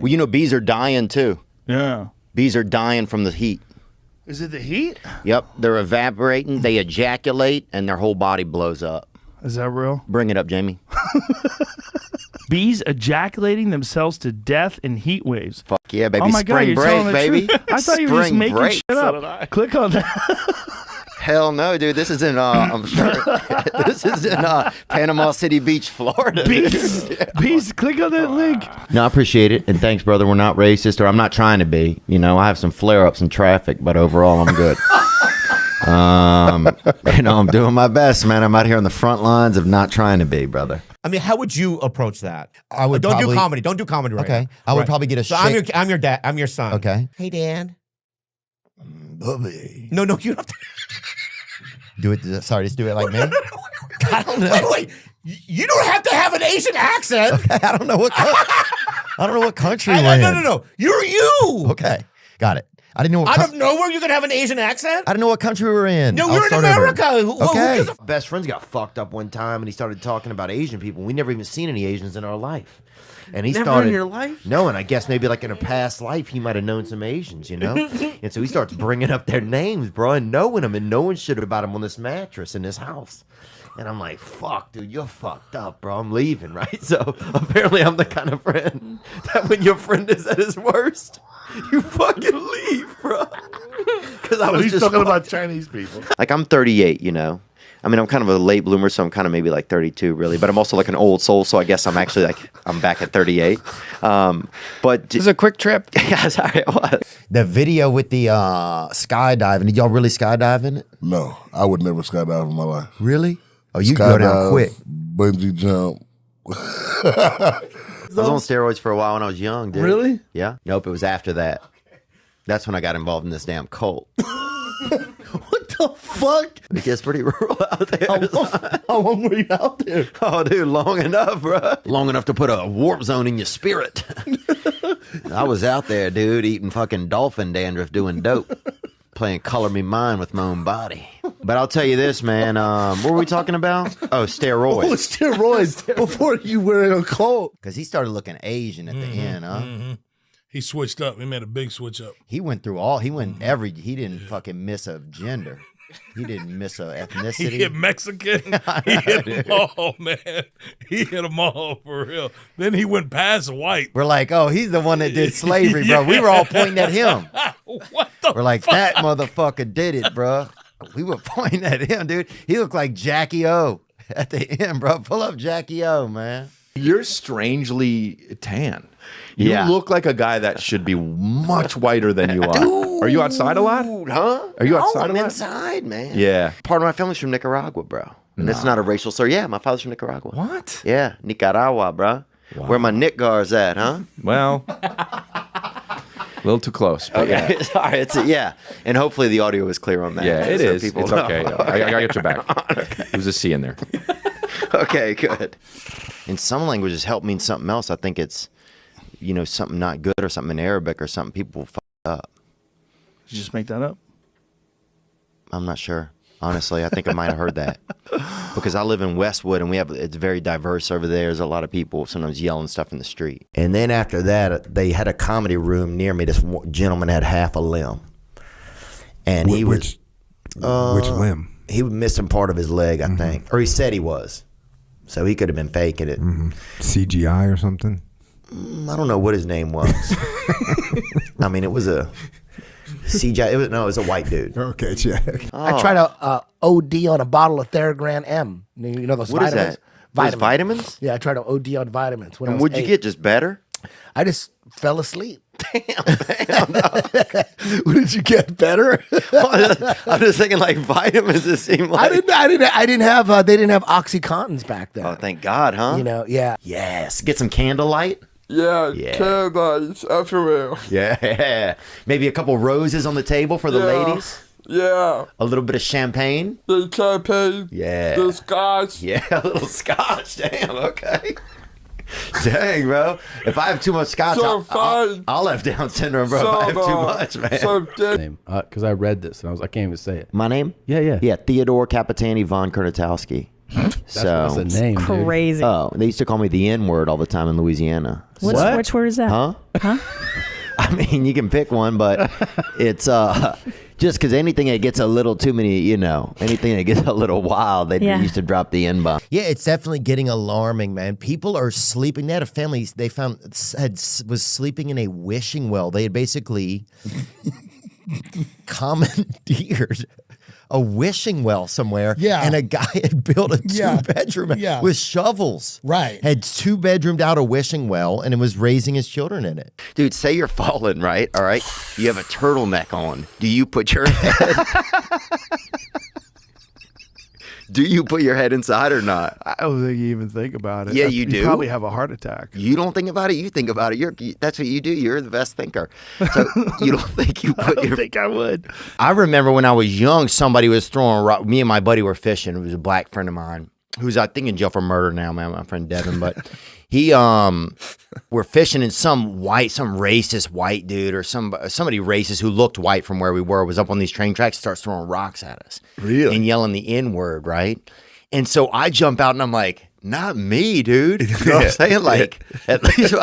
Well, you know, bees are dying too. Yeah. Bees are dying from the heat. Is it the heat? Yep, they're evaporating, they ejaculate, and their whole body blows up. Is that real? Bring it up, Jamie. Bees ejaculating themselves to death in heat waves. Fuck yeah, baby. Oh my God, Spring you're break, telling the baby. truth. I thought you were just Spring making break. shit So up. did I. Click on that. Hell no, dude. This is in, I'm sure, this is in Panama City Beach, Florida. Bees, bees, click on that link. No, I appreciate it. And thanks, brother. We're not racist, or I'm not trying to be. You know, I have some flare-ups in traffic, but overall, I'm good. You know, I'm doing my best, man. I'm out here on the front lines of not trying to be, brother. I mean, how would you approach that? I would Don't probably, do comedy. Don't do comedy right Okay. now. I would Right. probably get a So shake. I'm your dad. I'm your son. Okay. Hey, Dan. Bubby. No, you don't have to. Do it. Sorry, just do it like me. I don't know. Wait. You don't have to have an Asian accent. Okay, I don't know what. I don't know what country we're No, in. no, no. You're you. Okay, got it. I didn't know. What Out of nowhere, you're gonna have an Asian accent. I didn't know what country we were in. No, I'll we're in start over. America. Who Okay. gives a Best friends got fucked up one time, and he started talking about Asian people. We never even seen any Asians in our life. And he Never started in your life? No, and I guess maybe like in a past life he might have known some Asians, you know. And so he starts bringing up their names, bro, and knowing them, and knowing shit about them on this mattress in this house. And I'm like, fuck, dude, you're fucked up, bro. I'm leaving, right? So apparently I'm the kind of friend that when your friend is at his worst, you fucking leave, bro. Because I was He's just talking about Chinese people. Like, I'm 38, you know. I mean, I'm kind of a late bloomer, so I'm kind of maybe like 32, really. But I'm also like an old soul, so I guess I'm actually like, I'm back at 38. But This is a quick trip. yeah, sorry, it was. The video with the skydiving. Did y'all really skydive in it? No, I would never skydive in my life. Really? Oh, you go down Skydive, quick. Bungee jump. I was on steroids for a while when I was young, dude. Really? Yeah. Nope, it was after that. That's when I got involved in this damn cult. What the fuck? It gets pretty rural out there. How long were you out there? Oh, dude, long enough, bro. Long enough to put a warp zone in your spirit. I was out there, dude, eating fucking dolphin dandruff, doing dope. Playing Color Me Mine with my own body. But I'll tell you this, man. What were we talking about? Oh, steroids. Oh, steroids before you were in a cult. Because he started looking Asian at the end, huh? He switched up. He made a big switch up. He went through all. He went every. He didn't fucking miss a gender. He didn't miss a ethnicity. He hit Mexican. He hit them all, man. He hit them all for real. Then he went past white. We're like, oh, he's the one that did slavery, bro. We were all pointing at him. What the We're like, fuck? that motherfucker did it, bro. We were pointing at him, dude. He looked like Jackie O at the end, bro. Pull up Jackie O, man. You're strangely tan. You Yeah. look like a guy that should be much whiter than you are. Are you outside a lot? Huh? Are you No, outside I'm a lot? inside, man. Yeah. Part of my family's from Nicaragua, bro. And it's not a racial slur. Yeah, my father's from Nicaragua. What? Yeah, Nicaragua, bro. Where my Nick guards at, huh? Well, a little too close. But Okay, yeah. sorry. Yeah, and hopefully the audio is clear on that. Yeah, it so is. people It's know. okay. I got your back. There's a C in there. Okay, good. In some languages, help means something else. I think it's, you know, something not good or something in Arabic or something people fuck up. Did you just make that up? I'm not sure. Honestly, I think I might have heard that because I live in Westwood and it's very diverse over there. There's a lot of people sometimes yelling stuff in the street. And then after that, they had a comedy room near me. This gentleman had half a limb, and he was which limb? He was missing part of his leg, I think, or he said he was. So he could have been faking it. CGI or something? I don't know what his name was. I mean, it was a CGI. It was a white dude. Okay, check. I tried to OD on a bottle of Theragram M. You know those What is vitamins? that? Those vitamins? Yeah, I tried to OD on vitamins. When I And was what'd you 8. get? Just better? I just fell asleep. What did you get better? I'm just thinking like vitamins. It seemed like I didn't have. They didn't have OxyContins back then. Oh, thank God, huh? You know, yeah. Yes. Get some candlelight. Yeah, Yeah. candlelights everywhere. Yeah. Maybe a couple roses on the table for the Yeah. ladies. Yeah, A little bit of champagne. the campaign, Yeah. the scotch. Yeah, a little scotch. Damn, okay. Dang, bro. If I have too much scotch, So fine. I'll have Down syndrome, bro. If I have too much, man. So dead. Name, because I read this and I can't even say it. My name? Yeah. Yeah, Theodore Capitani von Kurnatowski. So That's the name, dude. Crazy. oh, they used to call me the N word all the time in Louisiana. Which word is that? Huh? Huh? I mean, you can pick one, but it's just because anything that gets a little too many, anything that gets a little wild, they used to drop the N bomb. Yeah, it's definitely getting alarming, man. People are sleeping. They had a family they found was sleeping in a wishing well. They had basically commandeered a wishing well somewhere. Yeah. And a guy had built a two-bedroom with shovels. Right. Had two-bedroomed out a wishing well and it was raising his children in it. Dude, say you're falling, right? All right. You have a turtleneck on. Do you put your head? Do you put your head inside or not? I don't think you even think about it. Yeah, you do. You probably have a heart attack. You don't think about it. You think about it. That's what you do. You're the best thinker. So you don't think you put I don't think I would. I remember when I was young, somebody was throwing rock. Me and my buddy were fishing. It was a black friend of mine who's, I think, in jail for murder now, man. My friend Devin, but he, we're fishing and some racist white dude or somebody racist who looked white from where we were was up on these train tracks, starts throwing rocks at us. Really? And yelling the N word, right? And so I jump out and I'm like, not me, dude. You know what I'm saying? Like, at least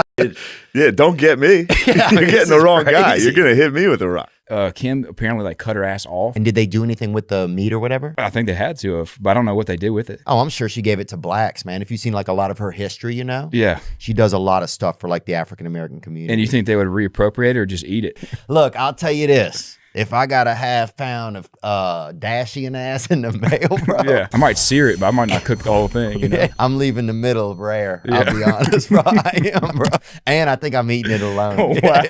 Yeah, don't get me. Yeah, You're getting the wrong guy. crazy. You're going to hit me with a rock. Kim apparently like cut her ass off. And did they do anything with the meat or whatever? I think they had to have, but I don't know what they did with it. Oh, I'm sure she gave it to blacks, man. If you've seen like a lot of her history, Yeah. she does a lot of stuff for like the African American community. And you think they would reappropriate it or just eat it? Look, I'll tell you this. If I got a half pound of Dashian ass in the mail, bro. Yeah. I might sear it, but I might not cook the whole thing, you know? I'm leaving the middle rare. I'll be honest, bro. I am, bro. And I think I'm eating it alone. Oh, wow.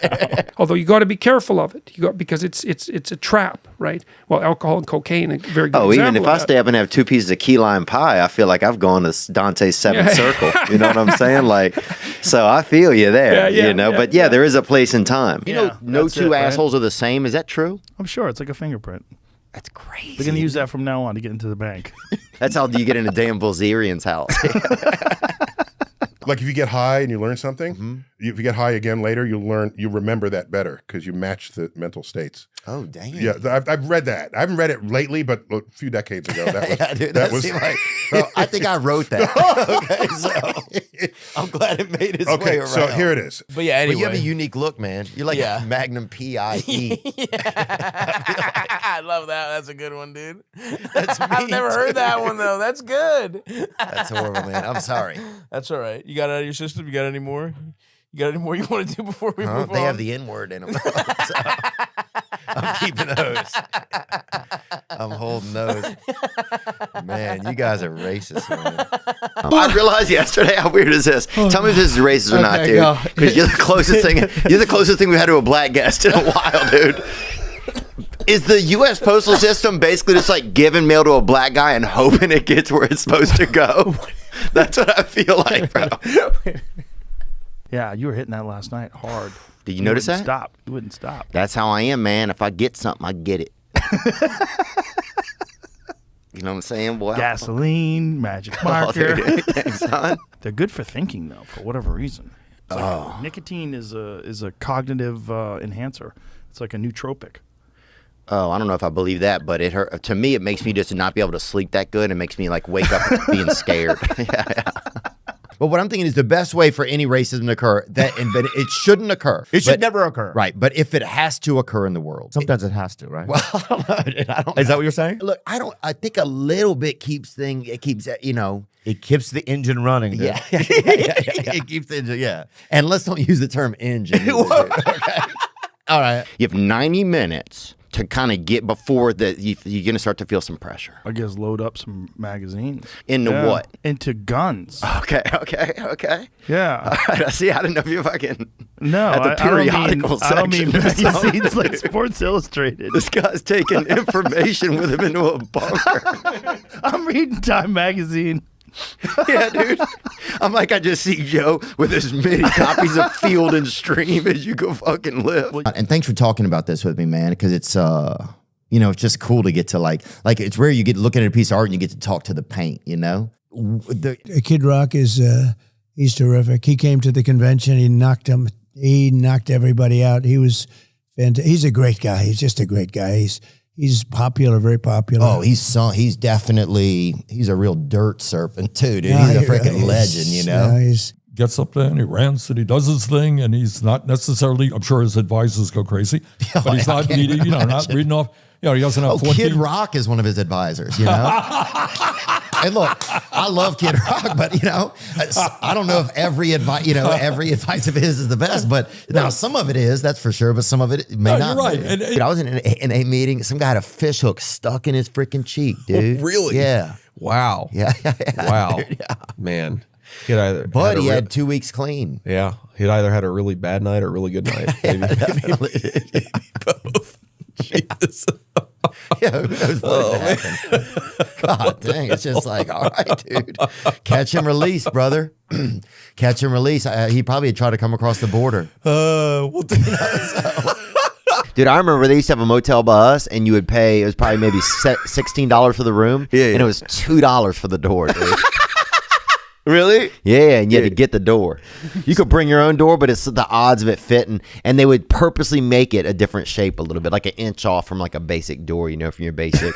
Although you got to be careful of it, because it's a trap, right? Well, alcohol and cocaine, a very good Oh, even if example I of that. stay up and have 2 pieces of key lime pie, I feel like I've gone to Dante's seventh circle. You know what I'm saying? Like, so I feel you there, But there is a place and time. No that's two it, right? assholes are the same. Is that true? I'm sure it's like a fingerprint. That's crazy. They're gonna use that from now on to get into the bank. That's how you get into Dan Bilzerian's house. Like if you get high and you learn something, if you get high again later, you remember that better because you match the mental states. Oh, damn. Yeah, I've read that. I haven't read it lately, but a few decades ago. That was. Bro, I think I wrote that. Okay, so I'm glad it made its way Okay, around. so here it is. But yeah, anyway. But you have a unique look, man. You're like a Magnum P.I.E. I love that. That's a good one, dude. That's I've me, never heard too. that one though. That's good. That's horrible, man. I'm sorry. That's all right. You got it out of your system? You got any more? You got any more you want to do before we move They on? have the N-word in them. So I'm keeping those. I'm holding those. Man, you guys are racist, man. I realized yesterday, how weird is this? Tell me if this is racist or not, Okay, dude. go. Because you're the closest thing. You're the closest thing we've had to a black guest in a while, dude. Is the U.S. postal system basically just like giving mail to a black guy and hoping it gets where it's supposed to go? That's what I feel like, bro. Yeah, you were hitting that last night hard. Did you notice wouldn't that? Stop. You wouldn't stop. That's how I am, man. If I get something, I get it. You know what I'm saying, boy? Gasoline, magic Oh, marker. dude. Thanks, son. They're good for thinking though, for whatever reason. It's like nicotine is a cognitive enhancer. It's like a nootropic. Oh, I don't know if I believe that, but it hurt. To me, it makes me just not be able to sleep that good. It makes me like wake up being scared. Yeah. But what I'm thinking is the best way for any racism to occur, but it shouldn't occur. It should never occur. Right, but if it has to occur in the world. Sometimes it has to, right? Well, I don't know. I don't Is that what you're saying? Look, I think a little bit keeps it keeps It keeps the engine running. Dude. yeah. It keeps the engine, yeah. And let's don't use the term engine. Okay. All right. You have 90 minutes to kind of get before you're going to start to feel some pressure. I guess load up some magazines. Into what? Into guns. Okay. Yeah. All right, see, I didn't know if you fucking No, at the periodical I don't mean section. magazines like Sports Illustrated. This guy's taking information with him into a bunker. I'm reading Time magazine. Yeah, dude. I'm like, I just see Joe with as many copies of Field and Stream as you can fucking live. And thanks for talking about this with me, man, because it's it's just cool to get to like it's rare you get looking at a piece of art and you get to talk to the paint, you know? Kid Rock is he's terrific. He came to the convention. He knocked everybody out. He was fantastic. He's a great guy. He's just a great guy. He's popular, very popular. Oh, he's definitely a real dirt serpent too, dude. Yeah, He's a he freaking really legend, is. you know. Yeah, he's gets up there and he rants and he does his thing and he's not necessarily, I'm sure his advisors go crazy, but he's not leading, not reading off, he doesn't have 14. Kid Rock is one of his advisors, you know? And look, I love Kid Rock, but I don't know if every advice of his is the best, but now some of it is, that's for sure, but some of it may not. You're right. Dude, I was in a meeting, some guy had a fish hook stuck in his freaking cheek, dude. Really? Yeah. Wow. Yeah. Wow. Dude, yeah. Man. But he had 2 weeks clean. Yeah. He'd either had a really bad night or a really good night. Maybe, maybe both. Jesus. Yeah, who knows what happened? God dang, it's just like, all right, dude. Catch and release, brother. Catch and release. He probably tried to come across the border. Dude, I remember they used to have a motel by us, and you would pay, it was probably maybe $16 for the room, and it was $2 for the door, dude. Really? Yeah, and you had to get the door. You could bring your own door, but it's the odds of it fitting. And they would purposely make it a different shape a little bit, like an inch off from like a basic door, from your basic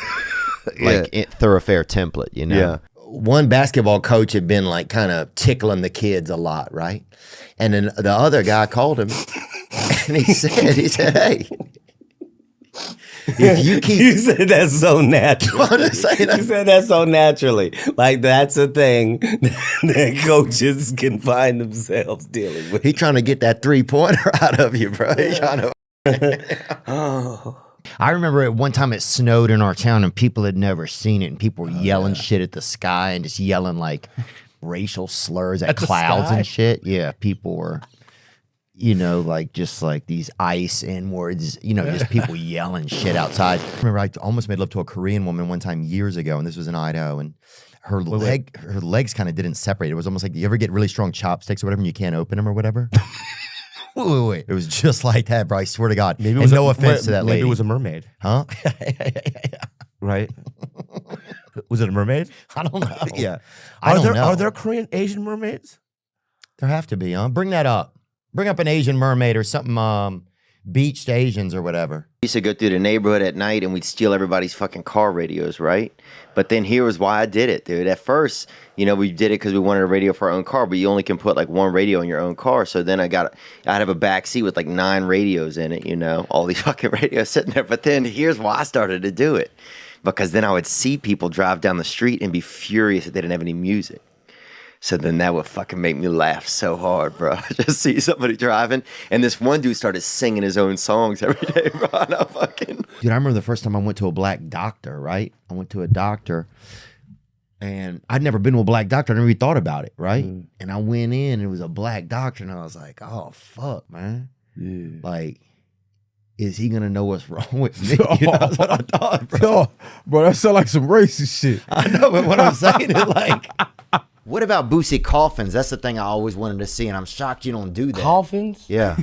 thoroughfare template, Yeah. One basketball coach had been like kind of tickling the kids a lot, right? And then the other guy called him and he said, hey, if you keep... You said that so naturally. You said that so naturally. Like that's a thing that coaches can find themselves dealing with. He trying to get that 3-pointer out of you, bro. He trying to... I remember at one time it snowed in our town and people had never seen it, and people were yelling shit at the sky and just yelling like racial slurs at clouds and shit. Yeah, people were... like just like these ice N-words, just people yelling shit outside. I remember I almost made love to a Korean woman one time years ago, and this was in Idaho, and her legs kind of didn't separate. It was almost like, you ever get really strong chopsticks or whatever and you can't open them or whatever? Wait. It was just like that, bro. I swear to God. Maybe it was no offense to that lady. Maybe it was a mermaid. Huh? Right? Was it a mermaid? I don't know. Yeah. Are there Korean Asian mermaids? There have to be, huh? Bring that up. Bring up an Asian mermaid or something, beached Asians or whatever. We used to go through the neighborhood at night and we'd steal everybody's fucking car radios, right? But then here was why I did it, dude. At first, we did it because we wanted a radio for our own car, but you only can put like one radio in your own car. So then I'd have a back seat with like 9 radios in it, all these fucking radios sitting there. But then here's why I started to do it. Because then I would see people drive down the street and be furious that they didn't have any music. So then that would fucking make me laugh so hard, bro. Just see somebody driving, and this one dude started singing his own songs every day, bro. And I fucking... Dude, I remember the first time I went to a black doctor, right? I went to a doctor, and I'd never been to a black doctor. I never even thought about it, right? And I went in, and it was a black doctor, and I was like, oh, fuck, man. Yeah. Like, is he going to know what's wrong with me? That's what I thought, bro. Bro, that sounds like some racist shit. I know, but what I'm saying is like... What about Boosie coffins? That's the thing I always wanted to see, and I'm shocked you don't do that. Coffins? Yeah.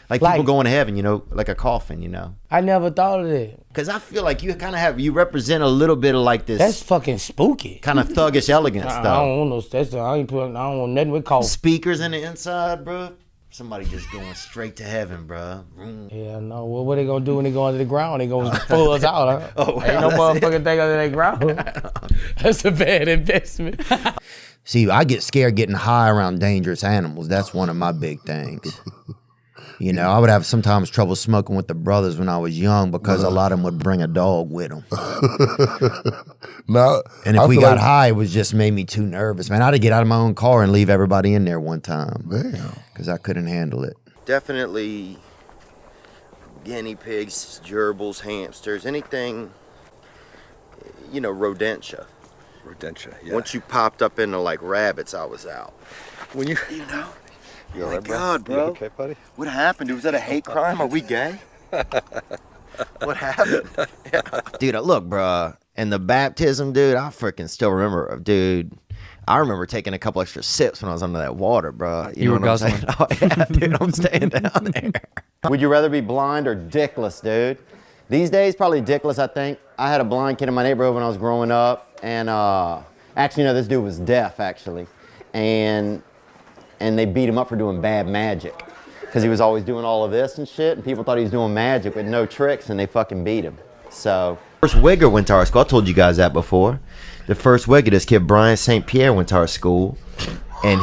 Like people going to heaven, like a coffin, I never thought of that. Because I feel like you kind of you represent a little bit of like this. That's fucking spooky. Kind of thuggish elegance, I though. don't want no, I don't want nothing with coffins. Speakers in the inside, bro. Somebody just going straight to heaven, bro. Yeah, no. Well, what they gonna do when they go under the ground? They gonna pull us out, huh? Oh, well, ain't no motherfucking thing under that ground. That's a bad investment. See, I get scared getting high around dangerous animals. That's one of my big things. I would have sometimes trouble smoking with the brothers when I was young because a lot of them would bring a dog with them. And if we got high, it was just made me too nervous. Man, I had to get out of my own car and leave everybody in there one time. Damn. Because I couldn't handle it. Definitely guinea pigs, gerbils, hamsters, anything, rodentia. Rodentia, yeah. Once you popped up into like rabbits, I was out. When you oh my God, bro. You okay, buddy? What happened? Was that a hate crime? Are we gay? What happened? Yeah. Dude, look, bro. And the baptism, dude, I freaking still remember, dude. I remember taking a couple extra sips when I was under that water, bro. You were guzzling. Oh, yeah, dude, I'm staying down there. Would you rather be blind or dickless, dude? These days, probably dickless, I think. I had a blind kid in my neighborhood when I was growing up. And actually, no, this dude was deaf, actually. And they beat him up for doing bad magic. Because he was always doing all of this and shit. And people thought he was doing magic with no tricks, and they fucking beat him. So, first Wigger went to our school. I told you guys that before. The first Wigger, this kid, Brian St. Pierre, went to our school. And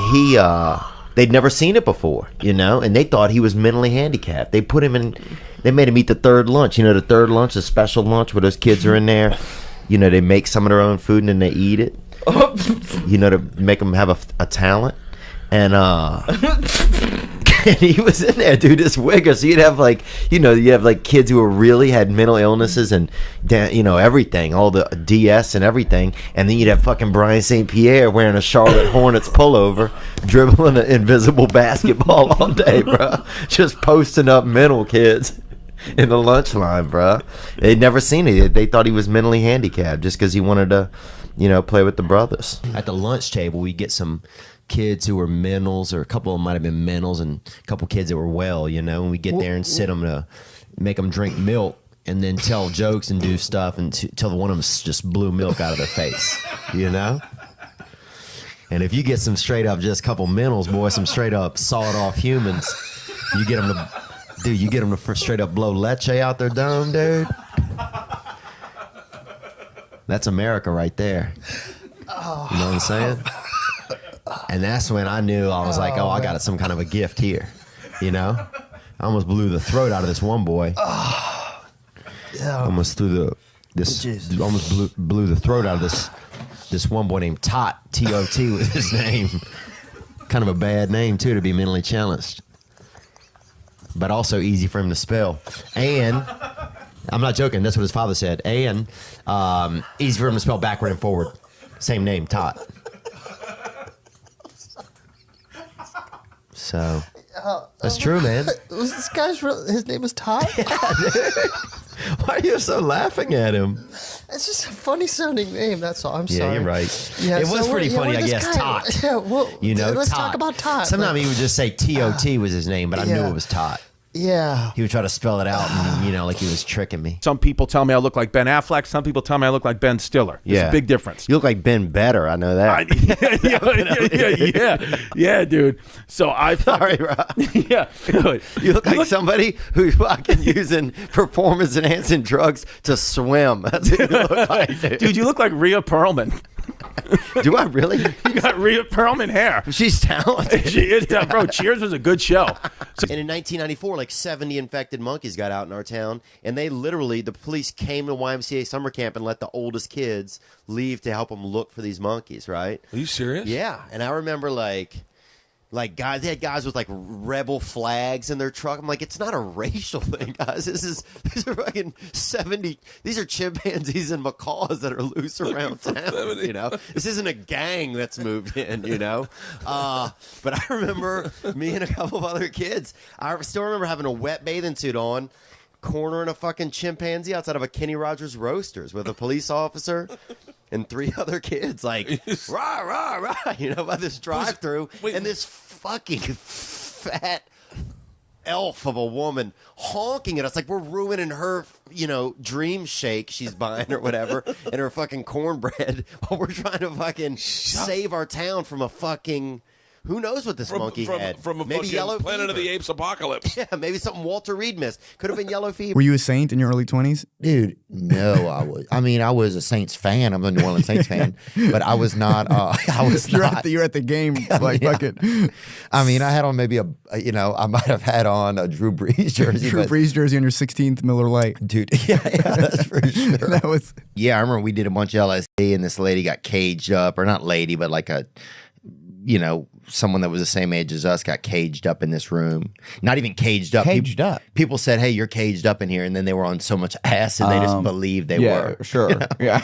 they'd never seen it before, you know? And they thought he was mentally handicapped. They put him in, they made him eat the third lunch. You know, the third lunch, the special lunch where those kids are in there. You know, they make some of their own food and then they eat it. You know, to make them have a talent. And and he was in there, dude, this Wigger. So you'd have like, you know, you have like kids who really had mental illnesses and, you know, everything, all the DS and everything. And then you'd have fucking Brian St. Pierre wearing a Charlotte Hornets pullover, dribbling an invisible basketball all day, bro. Just posting up mental kids in the lunch line, bro. They'd never seen it. They thought he was mentally handicapped just because he wanted to, you know, play with the brothers. At the lunch table, we get some kids who were mentals, or a couple of them might have been mentals, and a couple kids that were well, you know, and we get there and sit them to make them drink milk and then tell jokes and do stuff until one of them just blew milk out of their face, you know? And if you get some straight up, just a couple mentals, boy, some straight up sawed off humans, you get them to, dude, you get them to straight up blow leche out their dome, dude. That's America right there. You know what I'm saying? And that's when I knew, I was like, oh, I got some kind of a gift here, you know? I almost blew the throat out of this one boy. Almost blew the throat out of this one boy named Tot. T-O-T was his name. Kind of a bad name too, to be mentally challenged, but also easy for him to spell. And I'm not joking, that's what his father said. And easy for him to spell backward and forward. Same name, Tot. So that's true, man. Was this guy's his name was Todd? Yeah, dude. Why are you so laughing at him? It's just a funny sounding name. That's all. I'm sorry. Yeah, you're right. Yeah, it was pretty funny, I guess. Tot. Yeah, well, you know, let's Tot. talk about Todd. Sometimes he would just say T-O-T was his name, but I knew it was Tot. Yeah. He would try to spell it out, and, you know, like he was tricking me. Some people tell me I look like Ben Affleck. Some people tell me I look like Ben Stiller. There's a big difference. You look like Ben Better. I know that. Yeah, dude. So sorry, Rob. Yeah. You look like somebody who's fucking using performance enhancing drugs to swim. That's what you look like, dude. You look like Rhea Perlman. Do I really? You got Rhea Perlman hair. She's talented. She is, bro. Cheers was a good show. And in 1994, like 70 infected monkeys got out in our town, and they literally, the police came to YMCA summer camp and let the oldest kids leave to help them look for these monkeys, right? Are you serious? Yeah. And I remember like guys, they had guys with like rebel flags in their truck. I'm like, it's not a racial thing, guys. These are fucking 70. These are chimpanzees and macaws that are loose around town. You know, this isn't a gang that's moved in. You know, but I remember me and a couple of other kids. I still remember having a wet bathing suit on, cornering a fucking chimpanzee outside of a Kenny Rogers Roasters with a police officer and 3 other kids, like, rah, rah, rah, you know, by this drive-through, and this fucking fat elf of a woman honking at us like we're ruining her, you know, dream shake she's buying or whatever, and her fucking cornbread while we're trying to fucking save our town from a fucking... Who knows what this monkey had? From a maybe fucking yellow Planet fever. of the Apes apocalypse. Yeah, maybe something Walter Reed missed. Could have been yellow fever. Were you a Saint in your early 20s? Dude, no, I was. I mean, I was a Saints fan. I'm a New Orleans Saints fan, but I was not. I was not. You're at the game, like fucking. I mean, I had on maybe I might have had on a Drew Brees jersey. Drew Brees jersey on your 16th Miller Lite, dude. Yeah, that's for sure. That was. Yeah, I remember we did a bunch of LSD, and this lady got caged up, or not lady, but like a, you know, someone that was the same age as us got caged up in this room. Not even caged up. Caged up. People said, "Hey, you're caged up in here," and then they were on so much acid they just believed they were. Sure. You know? Yeah.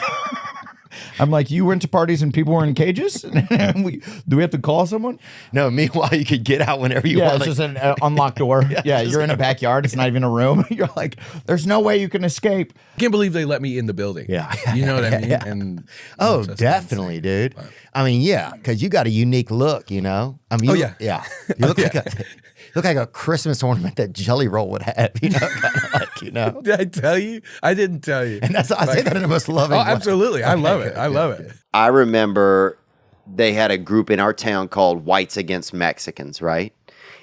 I'm like, you went to parties and people were in cages? Do we have to call someone? No, meanwhile, you could get out whenever you want. Yeah, it's just an unlocked door. Yeah, you're in a backyard. It's not even a room. You're like, there's no way you can escape. I can't believe they let me in the building. Yeah. You know what I mean? Yeah. And oh, definitely, dude. I mean, yeah, because you got a unique look, you know? I mean, you look like a Christmas ornament that Jelly Roll would have, you know? Kind of like, you know? Did I tell you? I didn't tell you. And I say that in the most loving way. Absolutely. I love it. I love it. I remember they had a group in our town called Whites Against Mexicans, right?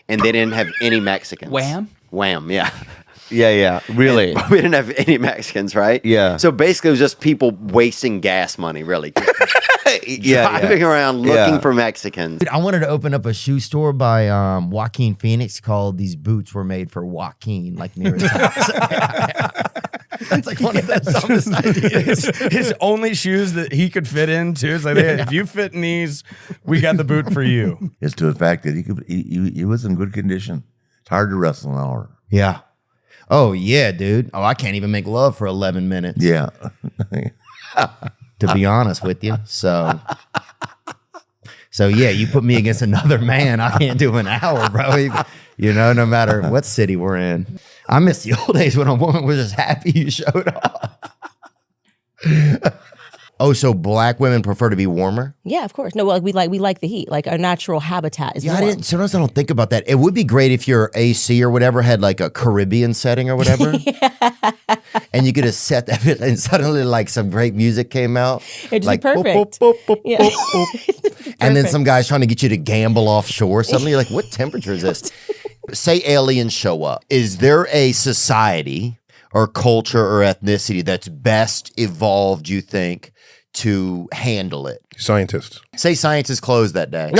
And they didn't have any Mexicans. Wham? Wham, yeah. Yeah. Really. We didn't have any Mexicans, right? Yeah. So basically, it was just people wasting gas money, really. Driving around looking for Mexicans. Dude, I wanted to open up a shoe store by Joaquin Phoenix called "These Boots Were Made for Joaquin," like near his house. It's like one of the dumbest ideas. His only shoes that he could fit in too. It's like, hey, if you fit in these, we got the boot for you. It's to the fact that he was in good condition. It's hard to wrestle an hour. Yeah. Oh yeah, dude. Oh, I can't even make love for 11 minutes. Yeah. To be honest with you, so yeah, you put me against another man, I can't do an hour, bro. You know, no matter what city we're in. I miss the old days when a woman was just happy you showed up. Oh, so black women prefer to be warmer? Yeah, of course. No, well, we like the heat. Like our natural habitat is warm. Sometimes I don't think about that. It would be great if your AC or whatever had like a Caribbean setting or whatever. And you could have set that bit and suddenly like some great music came out. It'd like, be perfect. Boop, boop, boop, Yeah. boop, boop. And then some guy's trying to get you to gamble offshore. Suddenly you're like, what temperature is this? Say aliens show up. Is there a society or culture or ethnicity that's best evolved, you think, to handle it? Scientists. Say scientists closed that day.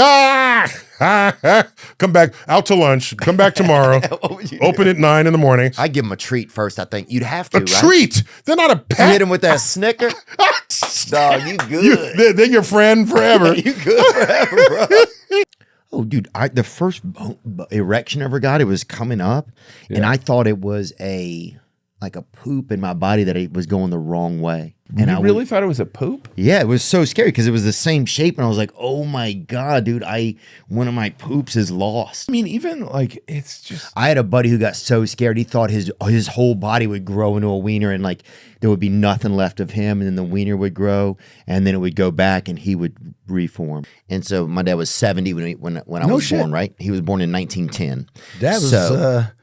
Come back out to lunch. Come back tomorrow. Open at 9 in the morning. I'd give them a treat first, I think. You'd have to, right? Treat? They're not a pet. You hit them with that Snicker. Dog, you good. They're your friend forever. You good forever, bro. Oh, dude, the first erection I ever got, it was coming up, and I thought it was like a poop in my body that it was going the wrong way. And you really thought it was a poop? Yeah, it was so scary because it was the same shape, and I was like, "Oh my god, dude! One of my poops is lost." I mean, even like it's just. I had a buddy who got so scared he thought his whole body would grow into a wiener, and like there would be nothing left of him, and then the wiener would grow, and then it would go back, and he would reform. And so my dad was 70 when I was born. Right? He was born in 1910. Dad was a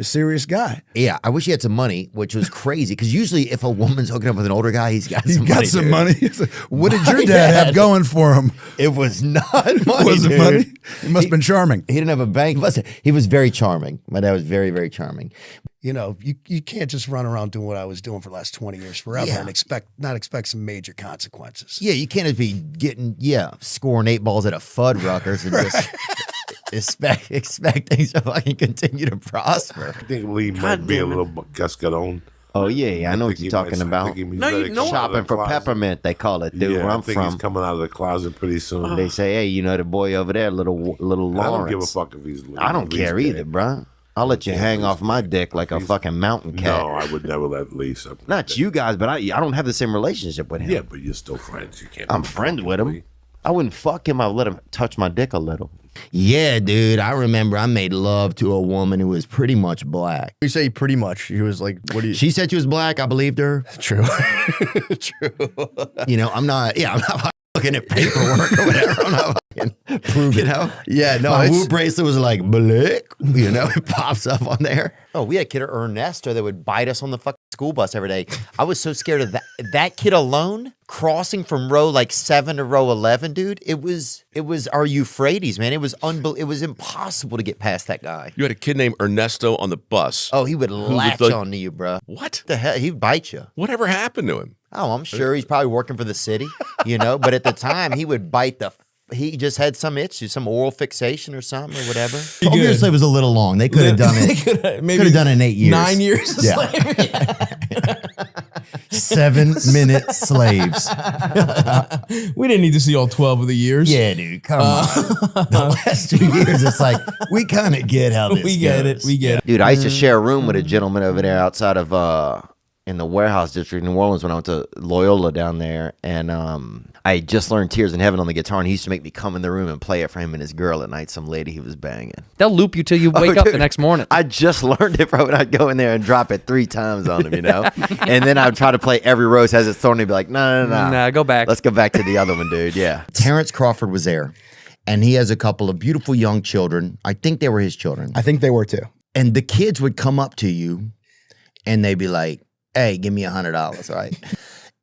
serious guy. Yeah, I wish he had some money, which was crazy because usually if a woman's hooking up with an older guy, he's got some money. What did your dad have going for him? It was not money. Was it money? He must have been charming. He didn't have a bank. He was very charming. My dad was very, very charming. You know, you can't just run around doing what I was doing for the last 20 years forever and not expect some major consequences. Yeah, you can't just be scoring 8 balls at a Fuddruckers and just expect things to fucking continue to prosper. I think Lee might be a little cascaron. Oh yeah, I know what you're talking about. Shopping for peppermint, they call it, dude. Where I'm from, he's coming out of the closet pretty soon. They say, hey, you know the boy over there, little Lawrence. I don't give a fuck if he's. I don't care either, bro. I'll let you hang off my dick like a fucking mountain cat. No, I would never let Lee. Not you guys, but I don't have the same relationship with him. Yeah, but you're still friends. You can't. I'm friends with him. I wouldn't fuck him. I would let him touch my dick a little. Yeah, dude. I remember I made love to a woman who was pretty much black. You say pretty much. She was like, what do you... She said she was black. I believed her. True. True. You know, I'm not looking at paperwork or whatever. I'm not fucking proving, Yeah, no. My Whoop bracelet was like, black. You know, it pops up on there. Oh, we had a kid Ernesto that would bite us on the fucking school bus every day. I was so scared of that kid alone crossing from row like 7 to row 11, dude. It was our Euphrates, man. It was it was impossible to get past that guy. You had a kid named Ernesto on the bus. Oh, he would latch onto you, bro. What the hell? He'd bite you. Whatever happened to him? Oh, I'm sure he's probably working for the city, you know. But at the time, he would bite he just had some itch, some oral fixation or something or whatever. 12 years slave was a little long. They could have done it. Could have done it in 8 years. 9 years of slavery. 7-minute slaves. We didn't need to see all 12 of the years. Yeah, dude. Come on. The last 2 years, it's like, we kind of get how this We get goes. it. We get it. Dude, I used to share a room with a gentleman over there outside of in the warehouse district in New Orleans when I went to Loyola down there, and I just learned Tears in Heaven on the guitar, and he used to make me come in the room and play it for him and his girl at night, some lady he was banging. They'll loop you till you wake up dude, the next morning. I just learned it, bro, and I'd go in there and drop it 3 times on him, you know? And then I'd try to play Every Rose Has Its Thorn, and he'd be like, no. Nah, go back. Let's go back to the other one, dude, yeah. Terrence Crawford was there, and he has a couple of beautiful young children. I think they were his children. I think they were too. And the kids would come up to you, and they'd be like, hey, give me $100, right?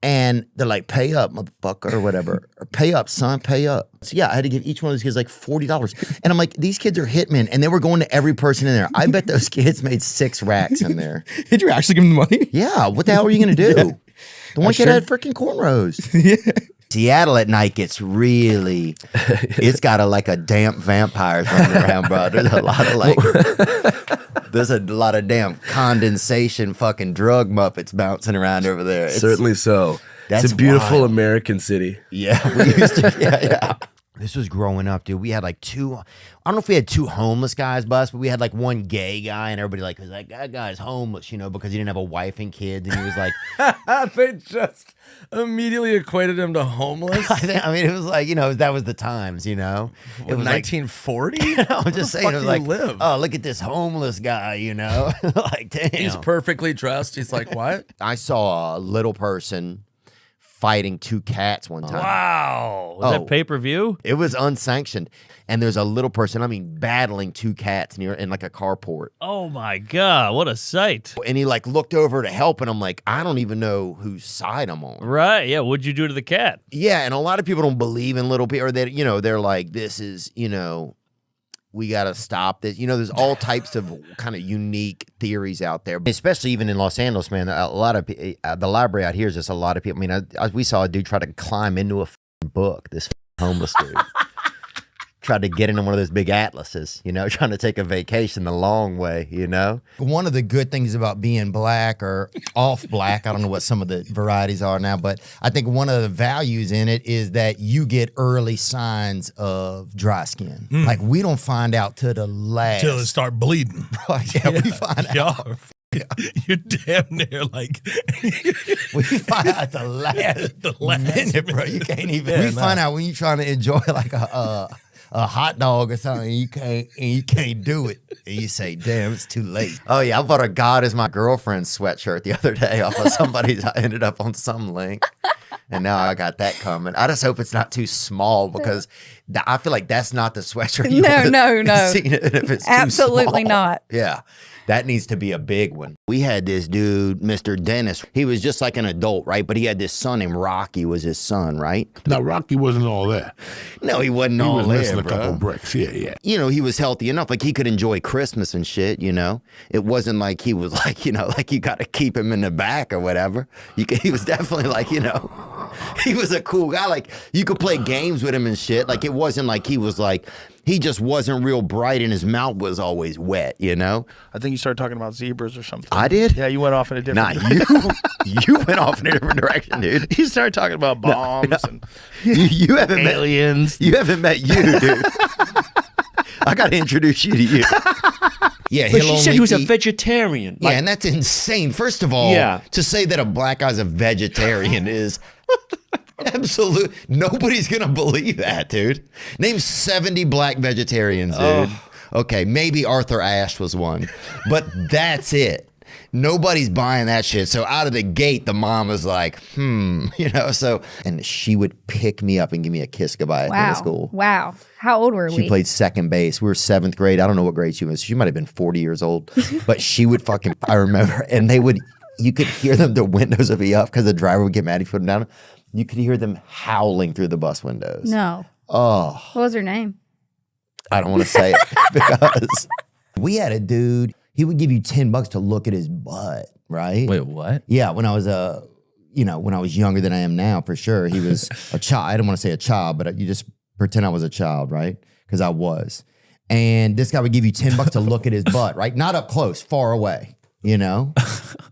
And they're like, pay up, motherfucker, or whatever. Or pay up, son, pay up. So yeah, I had to give each one of those kids like $40. And I'm like, these kids are hitmen. And they were going to every person in there. I bet those kids made 6 racks in there. Did you actually give them the money? Yeah. What the hell were you going to do? The one kid had freaking cornrows. Yeah. Seattle at night gets really, it's got like a damp vampires running around, bro. There's a lot of there's a lot of damn condensation fucking drug muppets bouncing around over there. Certainly so. It's a beautiful American city. Yeah, we used to, yeah. This was growing up, dude. We had like 2, I don't know if we had 2 homeless guys bus, but we had like 1 gay guy, and everybody like was like, that guy's homeless, because he didn't have a wife and kids, and he was like, they just immediately equated him to homeless. I mean, it was like, that was the times, It was 1940. I'm just saying, it was like, oh, look at this homeless guy, like, damn, he's perfectly dressed. He's like, what? I saw a little person fighting 2 cats one time. Wow. Was that pay-per-view? It was unsanctioned. And there's a little person, battling 2 cats in like a carport. Oh my God, what a sight. And he like looked over to help, and I'm like, I don't even know whose side I'm on. Right, yeah, what'd you do to the cat? Yeah, and a lot of people don't believe in little people, or they, they're like, this is, we got to stop this. There's all types of kind of unique theories out there, especially even in Los Angeles, man. A lot of the library out here is just a lot of people. I mean, we saw a dude try to climb into a book, this homeless dude. Tried to get into one of those big atlases, trying to take a vacation the long way, One of the good things about being black or off black, I don't know what some of the varieties are now, but I think one of the values in it is that you get early signs of dry skin. Like we don't find out till the last. Till it start bleeding. Right, yeah, we find out. You're damn near like we find out the last minute, bro. You can't even. We find out when you're trying to enjoy like a hot dog or something, and you can't do it, and you say, "Damn, it's too late." Oh yeah, I bought a "God is my girlfriend" sweatshirt the other day off of somebody's. I ended up on some link, and now I got that coming. I just hope it's not too small because I feel like that's not the sweatshirt. No. Seen it if it's absolutely too small. not. Yeah. That needs to be a big one. We had this dude, Mr. Dennis. He was just like an adult, right? But he had this son named Rocky was his son, right? Now, Rocky wasn't all that. No, he wasn't all there, there, missing a bro. couple bricks. Yeah. He was healthy enough. Like, he could enjoy Christmas and shit, It wasn't like he was like, like you got to keep him in the back or whatever. He was definitely like, he was a cool guy. Like, you could play games with him and shit. Like, it wasn't like he was like, he just wasn't real bright and his mouth was always wet, I think you started talking about zebras or something. I did? Yeah, you went off in a different you went off in a different direction, dude. You started talking about bombs and you haven't aliens. You haven't met you, dude. I got to introduce you to you. Yeah, but she said he was a vegetarian. Yeah, and that's insane. First of all, to say that a black guy's a vegetarian is absolute. Nobody's gonna believe that, dude. Name 70 black vegetarians, dude. Okay, maybe Arthur Ashe was one, but that's it. Nobody's buying that shit. So out of the gate, the mom was like, so, and she would pick me up and give me a kiss goodbye at the end of school. Wow. How old were we? She played second base. We were 7th grade. I don't know what grade she was. She might have been 40 years old, but she would fucking, I remember, and you could hear them, the windows would be up because the driver would get mad if you put them down. You could hear them howling through the bus windows. No. Oh. What was her name? I don't want to say it because we had a dude, he would give you $10 to look at his butt, right? Wait, what? Yeah, when I was when I was younger than I am now, for sure. He was a child. I don't want to say a child, but you just pretend I was a child, right? Because I was. And this guy would give you $10 to look at his butt, right? Not up close, far away,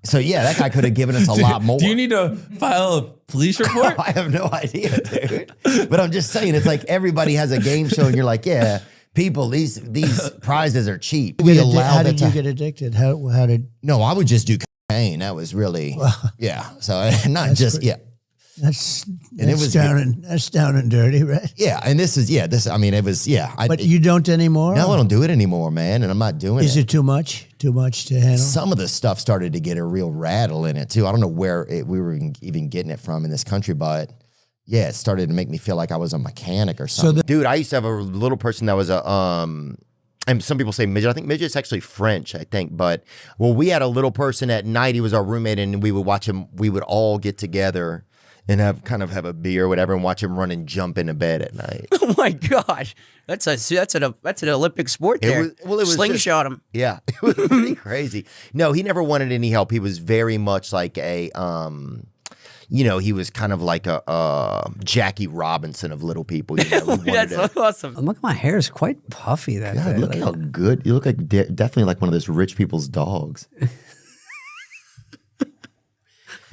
So yeah, that guy could have given us a lot more. Do you need to file a police report? I have no idea, dude. But I'm just saying, it's like everybody has a game show, and you're like, yeah. People, these prizes are cheap. How did you get addicted? How did? No, I would just do cocaine. That was really, yeah. So not just, yeah. That's down and dirty, right? Yeah, and I mean, it was, yeah. But you don't anymore? No, I don't do it anymore, man, and I'm not doing it. Is it too much? Too much to handle? Some of the stuff started to get a real rattle in it, too. I don't know where we were even getting it from in this country, but yeah, it started to make me feel like I was a mechanic or something. Dude, I used to have a little person that was and some people say midget. I think midget's actually French, I think. But, we had a little person at night. He was our roommate, and we would watch him. We would all get together and have a beer or whatever and watch him run and jump into bed at night. Oh my gosh, that's an Olympic sport there. It was slingshot him. Yeah, it was pretty crazy. No, he never wanted any help. He was very much like a he was kind of like a Jackie Robinson of little people. You know? That's awesome. Look, my hair is quite puffy that God, day. look how good you look like. Definitely like one of those rich people's dogs.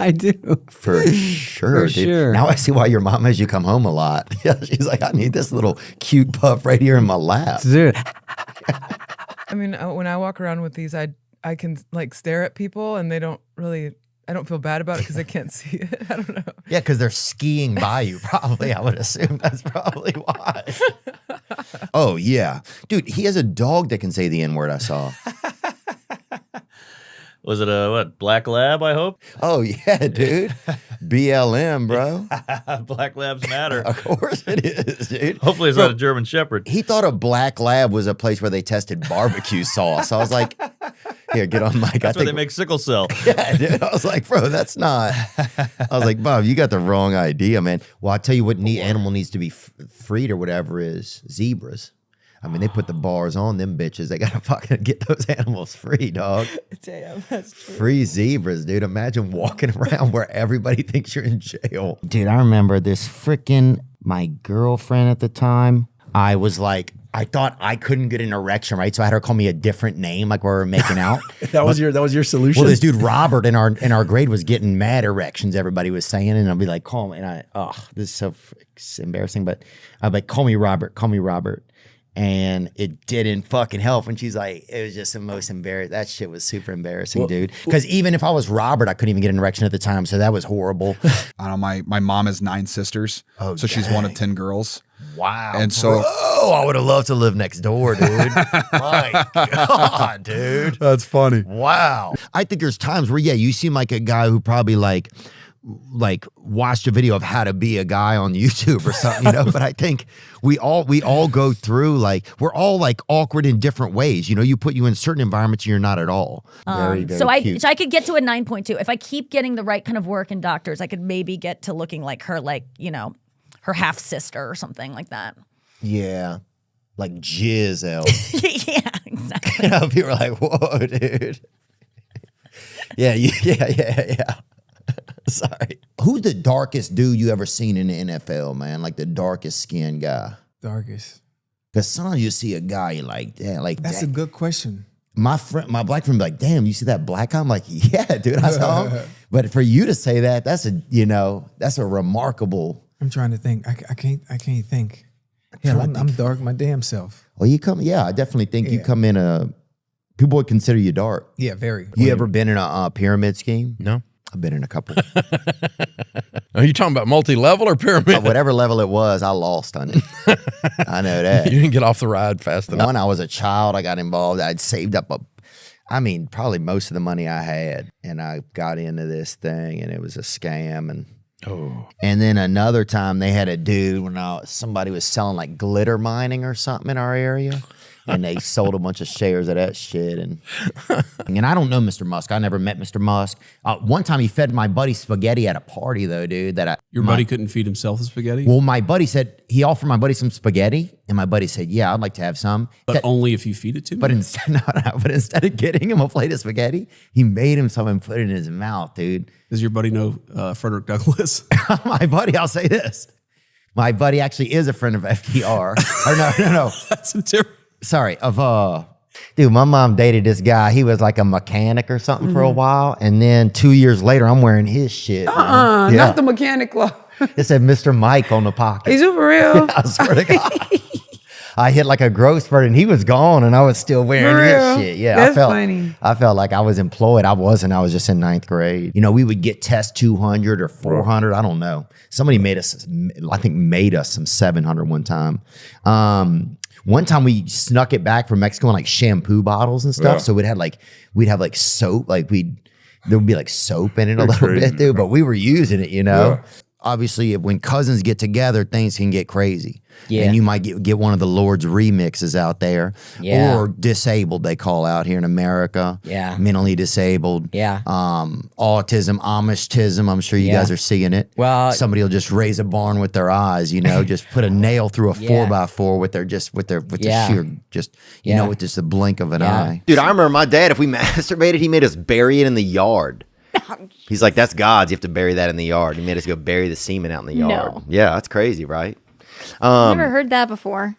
I do. For sure, dude. Sure. Now I see why your mom has you come home a lot. She's like, I need this little cute pup right here in my lap. Dude. I mean, when I walk around with these, I can like stare at people and I don't feel bad about it because I can't see it. I don't know. Yeah, because they're skiing by you, probably. I would assume that's probably why. Oh, yeah. Dude, he has a dog that can say the N-word I saw. Was it a black lab, I hope? Oh, yeah, dude. BLM, bro. Black labs matter. Of course it is, dude. Hopefully it's not a German Shepherd. He thought a black lab was a place where they tested barbecue sauce. I was like, here, get on mic. That's where they make sickle cell. Yeah, dude. I was like, bro, that's not. I was like, Bob, you got the wrong idea, man. Well, I tell you what animal needs to be freed or whatever is zebras. I mean, they put the bars on them bitches. They gotta fucking get those animals free, dog. Damn, that's true. Free zebras, dude. Imagine walking around where everybody thinks you're in jail. Dude, I remember this freaking, my girlfriend at the time, I was like, I thought I couldn't get an erection, right? So I had her call me a different name, like we were making out. that was your solution. Well, this dude Robert in our grade was getting mad erections. Everybody was saying, and I'll be like, call me, and this is so embarrassing, but I'd be like, call me Robert. And it didn't fucking help. And she's like, it was just the most embarrassing. That shit was super embarrassing, dude. Because even if I was Robert, I couldn't even get an erection at the time. So that was horrible. I don't know. My mom has 9 sisters. Oh, so she's one of 10 girls. Wow. And so, I would have loved to live next door, dude. My God, dude. That's funny. Wow. I think there's times where, you seem like a guy who probably like watched a video of how to be a guy on YouTube or something, but I think we all go through, like, we're all like awkward in different ways. You put you in certain environments and you're not at all. Very, very cute. So I could get to a 9.2. If I keep getting the right kind of work and doctors, I could maybe get to looking like her, her half sister or something like that. Yeah. Like Giselle. Yeah, exactly. People are like, whoa, dude. Yeah. Sorry. Who's the darkest dude you ever seen in the NFL, man? Like the darkest skinned guy. Darkest. Because sometimes you see a guy like that. Like that's a good question. My black friend be like, damn, you see that black guy? I'm like, yeah, dude, I saw him. But for you to say that, that's a remarkable. I'm trying to think. I can't think. Yeah, I'm dark my damn self. Well, I definitely think you come in people would consider you dark. Yeah, very. You ever been in a pyramid scheme? No. I've been in a couple. Are you talking about multi-level or pyramid? Whatever level it was, I lost on it. I know that. You didn't get off the ride fast enough. When I was a child, I got involved. I'd saved up probably most of the money I had, and I got into this thing, and it was a scam. And then another time, they had a dude when somebody was selling like glitter mining or something in our area. And they sold a bunch of shares of that shit. And I don't know Mr. Musk. I never met Mr. Musk. One time he fed my buddy spaghetti at a party, though, dude. Your buddy couldn't feed himself the spaghetti? Well, my buddy said, he offered my buddy some spaghetti. And my buddy said, yeah, I'd like to have some. But only if you feed it to me? But instead of getting him a plate of spaghetti, he made him some and put it in his mouth, dude. Does your buddy know Frederick Douglass? My buddy, I'll say this. My buddy actually is a friend of FDR. Or no. That's a different. Sorry, dude, my mom dated this guy. He was like a mechanic or something for a while. And then 2 years later, I'm wearing his shit. Not the mechanic club. It said Mr. Mike on the pocket. Is it for real? I swear to God. I hit like a growth spurt and he was gone and I was still wearing his shit. Yeah, that's funny. I felt like I was employed. I wasn't. I was just in 9th grade. We would get test 200 or 400. I don't know. Somebody made us some 700 one time. One time we snuck it back from Mexico in like shampoo bottles and stuff. Yeah. So we'd have like soap, there would be like soap in it a little bit, dude. But we were using it, Yeah. obviously when cousins get together, things can get crazy. Yeah. And you might get one of the Lord's remixes out there. Yeah. Or disabled, they call out here in America. Yeah. Mentally disabled. Yeah. Autism, Amishtism. I'm sure you guys are seeing it. Well, somebody will just raise a barn with their eyes, just put a nail through a 4x4 with their sheer, with just the blink of an eye. Dude, I remember my dad, if we masturbated, he made us bury it in the yard. He's like, that's God's. You have to bury that in the yard. He made us go bury the semen out in the yard. No. Yeah, that's crazy, right? Never heard that before.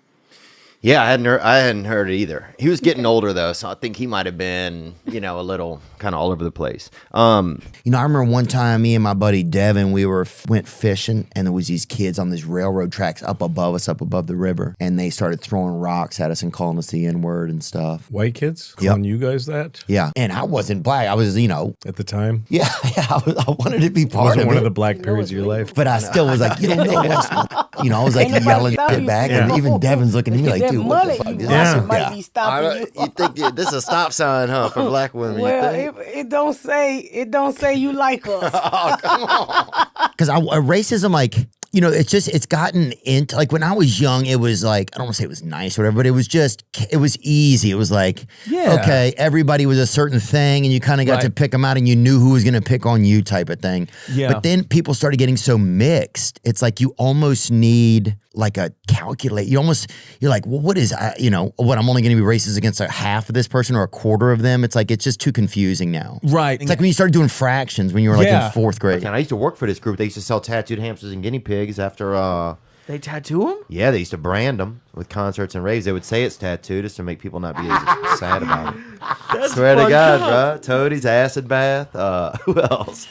Yeah, I hadn't heard it either. He was getting older though, so I think he might have been, a little kind of all over the place. I remember one time me and my buddy Devin, we went fishing, and there was these kids on these railroad tracks up above us, up above the river, and they started throwing rocks at us and calling us the N-word and stuff. White kids calling you guys that? Yeah, and I wasn't black. I was, at the time. Yeah, I wanted to be part Wasn't of one it. of the black periods of your life. But I still was like, you don't know what's, I was like yelling it back, and even Devin's looking at me like, dude, what the fuck is this? Might be stopping you. You think this is a stop sign, huh, for black women? Well, you think? it don't say you like us. Because racism, it's gotten into, like, when I was young, it was like, I don't want to say it was nice or whatever, but it was easy. It was like, okay, everybody was a certain thing, and you kind of got to pick them out, and you knew who was going to pick on you type of thing. Yeah. But then people started getting so mixed. It's like you almost need like a calculate. You're like, well, what is, what, I'm only going to be racist against a half of this person or a quarter of them. It's like, it's just too confusing now. Right. It's like when you started doing fractions when you were like in fourth grade. And I used to work for this group. They used to sell tattooed hamsters and guinea pigs after, They tattoo them? yeah, they used to brand them with concerts and raves. They would say it's tattooed just to make people not be as sad about it. That's Swear to fucked God, up. bro. Toadies, acid bath. Who else?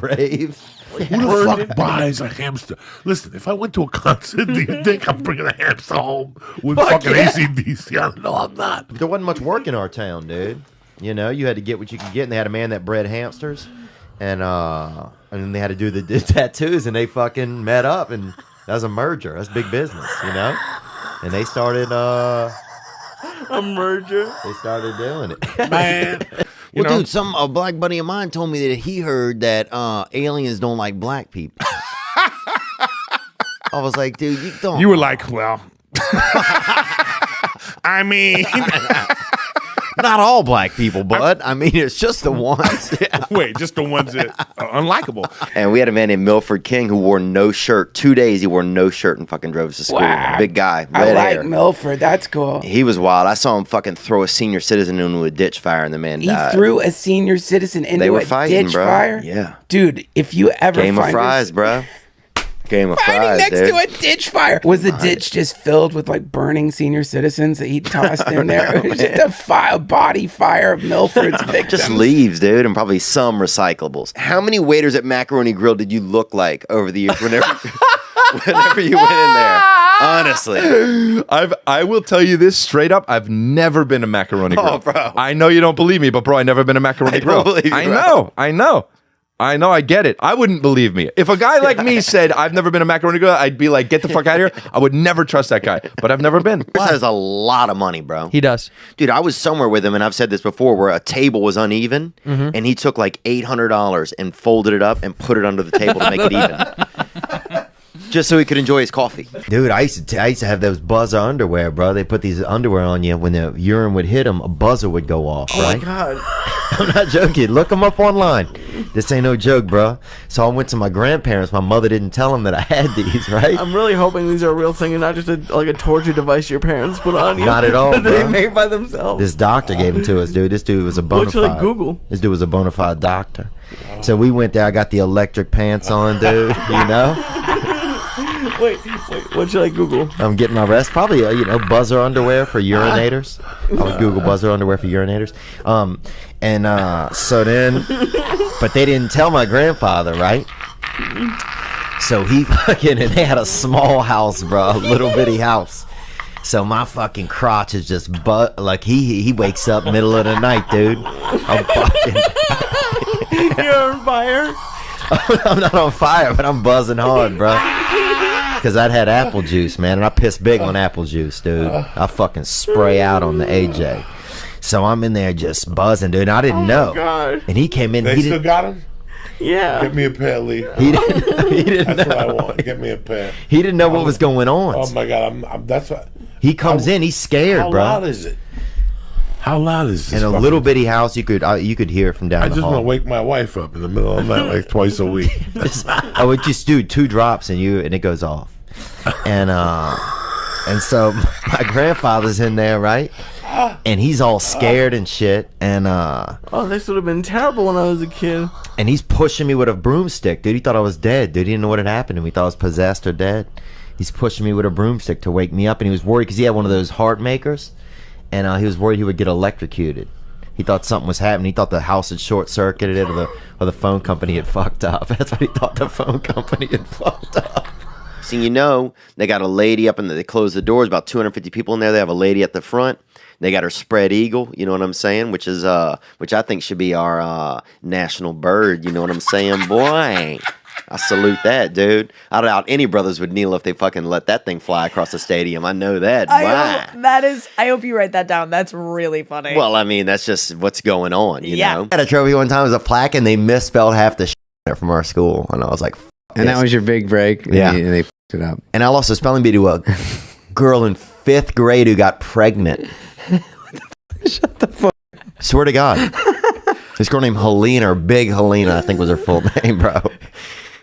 Rave. Who the fuck buys a hamster? Listen, if I went to a concert, do you think I'm bringing a hamster home with fucking ACDC? No, I'm not. There wasn't much work in our town, dude. You had to get what you could get, and they had a man that bred hamsters, and then they had to do the tattoos, and they fucking met up, and that was a merger. That's big business, And they started A merger. They started doing it, Man. Well, dude, a black buddy of mine told me that he heard that aliens don't like black people. I was like, dude, you don't. You were like, well, I mean, not all black people, but I mean, it's just the ones. Wait, just the ones that are unlikable. And we had a man named Milford King who wore no shirt. 2 days he wore no shirt and fucking drove us to school. Wow. Big guy, I red like hair. Milford. That's cool. He was wild. I saw him fucking throw a senior citizen into a ditch fire, and the man He died. threw a senior citizen into They were a fighting, ditch bro. fire? Yeah. Dude, if you ever Game of find fries, bro. Game of fighting fries, next dude. to a ditch fire. Was the ditch just filled with like burning senior citizens that he tossed in there? It was just a body fire of Milford's victims. Just leaves, dude, and probably some recyclables. How many waiters at Macaroni Grill did you look like over the years whenever you went in there? Honestly. I will tell you this straight up. I've never been to Macaroni Grill. Oh, bro. I know you don't believe me, but bro, I never been to Macaroni Grill. believe you, I bro. know. I get it. I wouldn't believe me. If a guy like me said, I've never been to Macaroni Grill, I'd be like, get the fuck out of here. I would never trust that guy. But I've never been. Chris has a lot of money, bro. He does. Dude, I was somewhere with him, and I've said this before, where a table was uneven, and he took like $800 and folded it up and put it under the table to make it even. Just so he could enjoy his coffee. Dude, I used to have those buzzer underwear, bro. They put these underwear on you. When the urine would hit them, a buzzer would go off, right? Oh my God. I'm not joking. Look them up online. This ain't no joke, bro. So I went to my grandparents. My mother didn't tell them that I had these, right? I'm really hoping these are a real thing and not just a torture device your parents put on you. Not at all, that they bro. made by themselves. This doctor gave them to us, dude. This dude was a bona What should I fide. Google? This dude was a bona fide doctor. So we went there. I got the electric pants on, dude. You know? Wait, what should I Google? I'm getting my rest. Probably, buzzer underwear for urinators. I would Google buzzer underwear for urinators. So then, but they didn't tell my grandfather, right? So he fucking, and they had a small house, bro, a little bitty house. So my fucking crotch is just like he wakes up middle of the night, dude. I'm fucking. You're on fire? I'm not on fire, but I'm buzzing hard, bro. Because I'd had apple juice, man, and I piss big on apple juice, dude. I fucking spray out on the AJ. So I'm in there just buzzing, dude. And I didn't know. God. And he came in. They he still didn't, got him? Yeah. Get me a pet, Lee. He didn't That's know. what I want. Get me a pet. He didn't know what was going on. Oh my God, I'm that's what. He comes in, he's scared, How bro. loud is it? How loud is this? In a fucking- little bitty house, you could hear it from down I the just want to hall. wake my wife up in the middle of the night, like twice a week. I would just do 2 drops and it goes off. And so my grandfather's in there, right? And he's all scared and shit. And Oh, this would have been terrible when I was a kid. and he's pushing me with a broomstick, dude. He thought I was dead, dude. He didn't know what had happened to me. He thought I was possessed or dead. He's pushing me with a broomstick to wake me up, and he was worried because he had one of those heart makers, and he was worried he would get electrocuted. He thought something was happening. He thought the house had short circuited it, or the phone company had fucked up. That's what he thought. The phone company had fucked up. So they got a lady up they closed the doors. About 250 people in there. They have a lady at the front. They got her spread eagle. You know what I'm saying? Which I think should be our national bird. You know what I'm saying, boy? I salute that, dude. I doubt any brothers would kneel if they fucking let that thing fly across the stadium. I know that. I hope you write that down. That's really funny. Well, I mean, that's just what's going on, you Yeah. know? I had a trophy one time. It was a plaque, and they misspelled half the shit from our school. And I was like, And that was your big break. Yeah. And they fucked it up. And I lost a spelling bee to a girl in 5th grade who got pregnant. Shut the fuck. Swear to God. This girl named Helena, or Big Helena, I think was her full name, bro.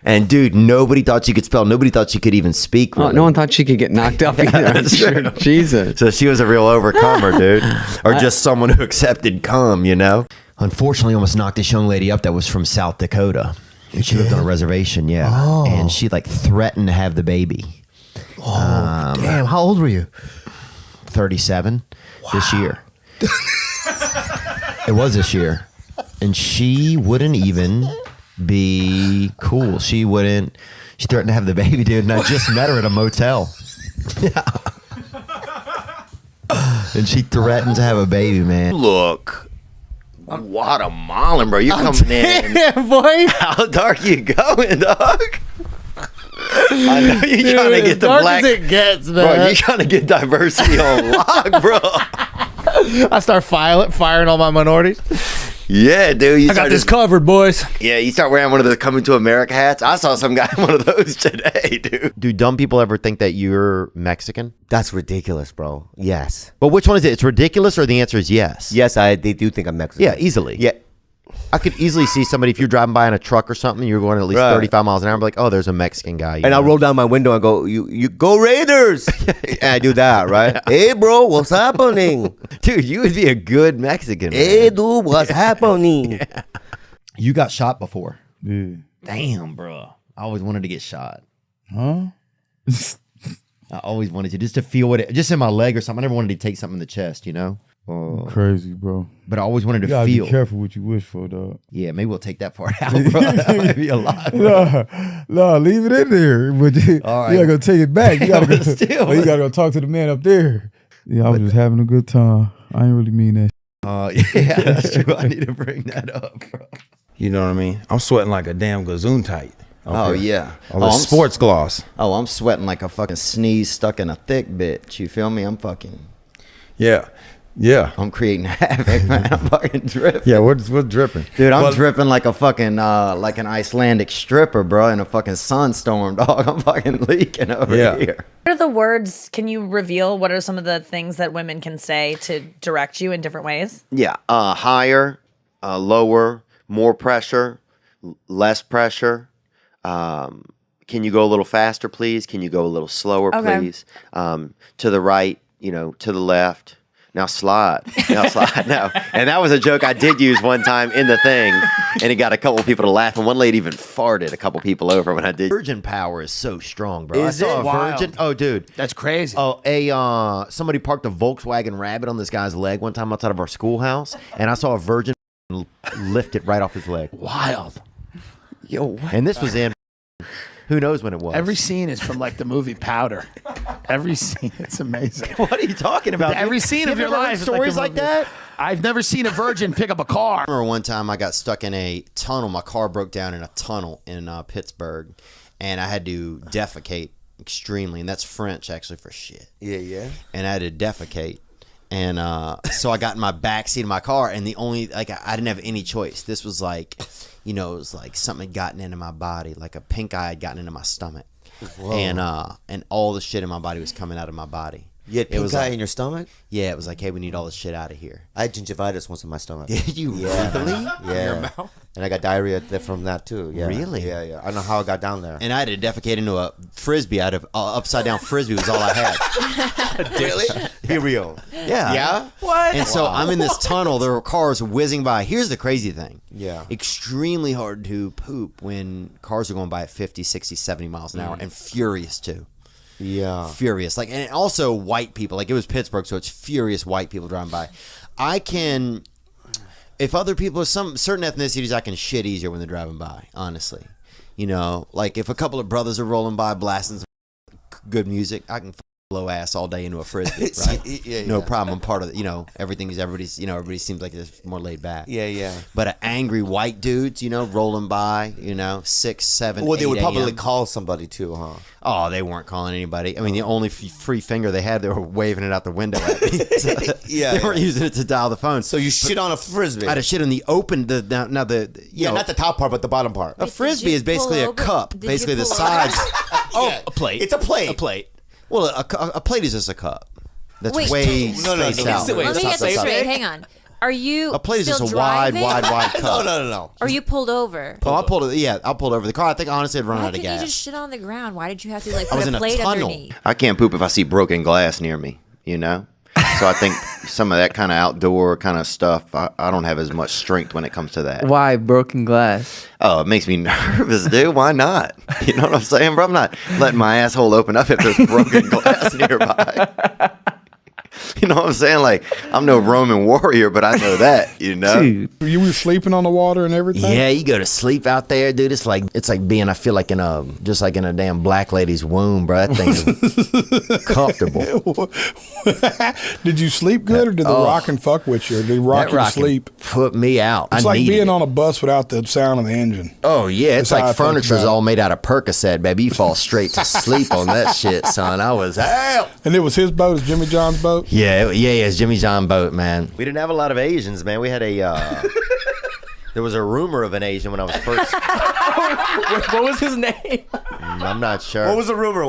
And dude, nobody thought she could spell. Nobody thought she could even speak. Oh, Really. no one thought she could get knocked up either. That's true. Jesus. So she was a real overcomer, dude. Or just someone who accepted cum, you know? Unfortunately, almost knocked this young lady up that was from South Dakota. And she lived on a reservation, yeah. Oh. And she threatened to have the baby. Oh, damn. How old were you? 37 this year. It was this year. And she wouldn't even be cool. She threatened to have the baby, dude. And I just met her at a motel. And she threatened to have a baby, man. Look. Guatemalan, bro. You coming in. Yeah, boy. How dark you going, dog? I know you're trying to get the dark black. as it gets, man. Bro, you're trying to get diversity on lock, bro. I start firing all my minorities. Yeah, dude. I got this covered, boys. Yeah, you start wearing one of the Coming to America hats. I saw some guy in one of those today, dude. Do dumb people ever think that you're Mexican? That's ridiculous, bro. Yes. But which one is it? It's ridiculous, or the answer is yes? Yes, they do think I'm Mexican. Yeah, easily. Yeah. I could easily see somebody, if you're driving by in a truck or something, you're going at least Right. 35 miles an hour, I'm like, oh, there's a Mexican guy. And I'll roll down my window and go, you go Raiders. And I do that, right? Hey, bro, what's happening? Dude, you would be a good Mexican, man. Hey, dude, what's happening? Yeah. You got shot before. Yeah. Damn, bro. I always wanted to get shot. Huh? I always wanted to, just to feel what it, just in my leg or something. I never wanted to take something in the chest, you know? Oh. Crazy, bro. But I always wanted to You gotta feel. be careful what you wish for, dog. Yeah, maybe we'll take that part out, bro. That might be a lot. No, leave it in there. But you All gotta go take it back. You gotta go, But still. or you gotta go talk to the man up there. Yeah, I was just having a good time. I ain't really mean that. Yeah, that's true. I need to bring that up, bro. You know what I mean? I'm sweating like a damn gazoon tight. Oh, yeah. All the sports gloss. Oh, I'm sweating like a fucking sneeze stuck in a thick bitch. You feel me? I'm fucking. Yeah. Yeah. I'm creating havoc, man. I'm fucking dripping. Yeah, what's dripping? Dude, I'm Well- dripping like a fucking, like an Icelandic stripper, bro, in a fucking sunstorm, dog. I'm fucking leaking over here. What are the words? Can you reveal what are some of the things that women can say to direct you in different ways? Yeah, higher, lower, more pressure, less pressure. Can you go a little faster, please? Can you go a little slower, Okay. please? To the right, to the left. Now slide. Now slide. Now. And that was a joke I did use one time in the thing, and it got a couple people to laugh. And one lady even farted a couple people over when I did. Virgin power is so strong, bro. Is I saw it? a Wild. virgin. Oh, dude. That's crazy. Oh, somebody parked a Volkswagen Rabbit on this guy's leg one time outside of our schoolhouse, and I saw a virgin lift it right off his leg. Wild. Yo, what? And this was in. Who knows when it was? Every scene is from like the movie Powder. Every scene, it's amazing. What are you talking about? Every dude? scene You of your ever heard life. is stories a like movie. that? I've never seen a virgin pick up a car. I remember one time I got stuck in a tunnel. My car broke down in a tunnel in Pittsburgh, and I had to defecate extremely, and that's French actually for shit. Yeah, yeah. And I had to defecate, And so I got in my back seat of my car, and the only like I didn't have any choice. This was like, you know, it was like something had gotten into my body, like a pink eye had gotten into my stomach. Whoa. And all the shit in my body was coming out of my body. You had pink eye in your stomach? Yeah, it was like, hey, we need all this shit out of here. I had gingivitis once in my stomach. Did you really? Yeah. In your mouth? And I got diarrhea from that too. Yeah. Really? Yeah. I don't know how I got down there. And I had to defecate into a frisbee. I had an upside down frisbee was all I had. Really? Be real. Yeah. Yeah? What? And so I'm in this tunnel. There were cars whizzing by. Here's the crazy thing. Yeah. Extremely hard to poop when cars are going by at 50, 60, 70 miles an hour, and furious too. Yeah. Furious. Like, and also white people. Like, it was Pittsburgh, so it's furious white people driving by. If other people, some certain ethnicities, I can shit easier when they're driving by, honestly. You know, like if a couple of brothers are rolling by blasting some good music, I can blow ass all day into a frisbee, right? No problem. I'm part of it. You know, everybody seems like it's more laid back. Yeah. But angry white dudes, you know, rolling by, you know, 6, 7, Well, they 8 would probably a.m. call somebody too, huh? Oh, they weren't calling anybody. I mean, the only free finger they had, they were waving it out the window at me. So they weren't using it to dial the phone. So you shit on a frisbee. I had to shit on the open, not the top part, but the bottom part. A frisbee is basically a cup. Basically, the sides. A plate. It's a plate. A plate. Well, a plate is just a cup. That's Wait. way No. spaced out. Let me get this straight. Hang on. Are you A plate is still just a wide cup. No. Are you pulled over? I pulled over the car. I think honestly I'd run Why out of couldn't gas. you just shit on the ground? Why did you have to like I was put in a a plate tunnel. underneath? I can't poop if I see broken glass near me, you know? So I think some of that kind of outdoor kind of stuff, I don't have as much strength when it comes to that. Why broken glass? Oh, it makes me nervous, dude. Why not? You know what I'm saying, bro? I'm not letting my asshole open up if there's broken glass nearby. You know what I'm saying? Like, I'm no Roman warrior, but I know that, you know? Dude, you were sleeping on the water and everything? Yeah, you go to sleep out there, dude. It's like being, I feel like in a damn black lady's womb, bro. That thing is comfortable. Did you sleep good, or did the rock and fuck with you, or did it rock you to sleep? Put me out. It's like being on a bus without the sound of the engine. Oh, yeah. It's That's how I like think furniture's about it. all made out of Percocet, baby. You fall straight to sleep on that shit, son. I was out. And it was his boat, it's Jimmy John's boat? Yeah, it's Jimmy John boat, man. We didn't have a lot of Asians, man. We had there was a rumor of an Asian when I was first. What was his name? I'm not sure. What was the rumor?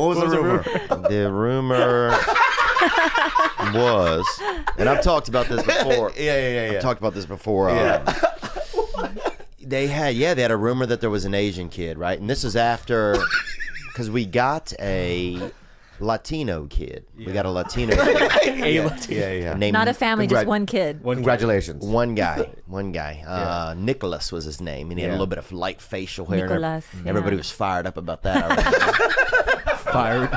The rumor was, and I've talked about this before. Yeah. I've talked about this before. They had a rumor that there was an Asian kid, right? And this is after, because we got a Latino kid. We got a Latino kid. Yeah. Named, Not a family, just one kid. Congratulations. One guy. Nicholas was his name, and he had a little bit of light facial hair. Nicholas, Everybody was fired up about that. I Fired.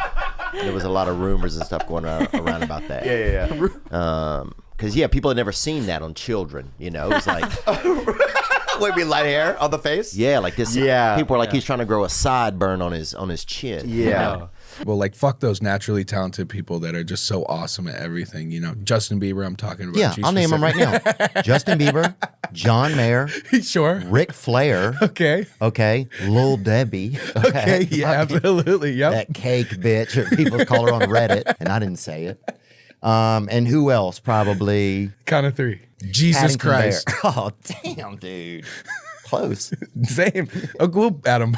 There was a lot of rumors and stuff going around about that. Yeah. Because people had never seen that on children. You know, it was like, Wait, we light hair on the face? yeah, like this. Yeah. People were like, he's trying to grow a sideburn on his chin. you know? Well, like, fuck those naturally talented people that are just so awesome at everything. You know, Justin Bieber, I'm talking about. Yeah, I'll name them right now. Justin Bieber, John Mayer, Sure. Ric Flair. Okay. Okay, Lil Debbie. Okay, yeah, absolutely. Yep. That cake bitch, or people call her on Reddit, and I didn't say it. And who else? Probably Count of three. Jesus Paddington Christ. Bear. Oh, damn, dude. Close. Same. Oh, cool, Adam.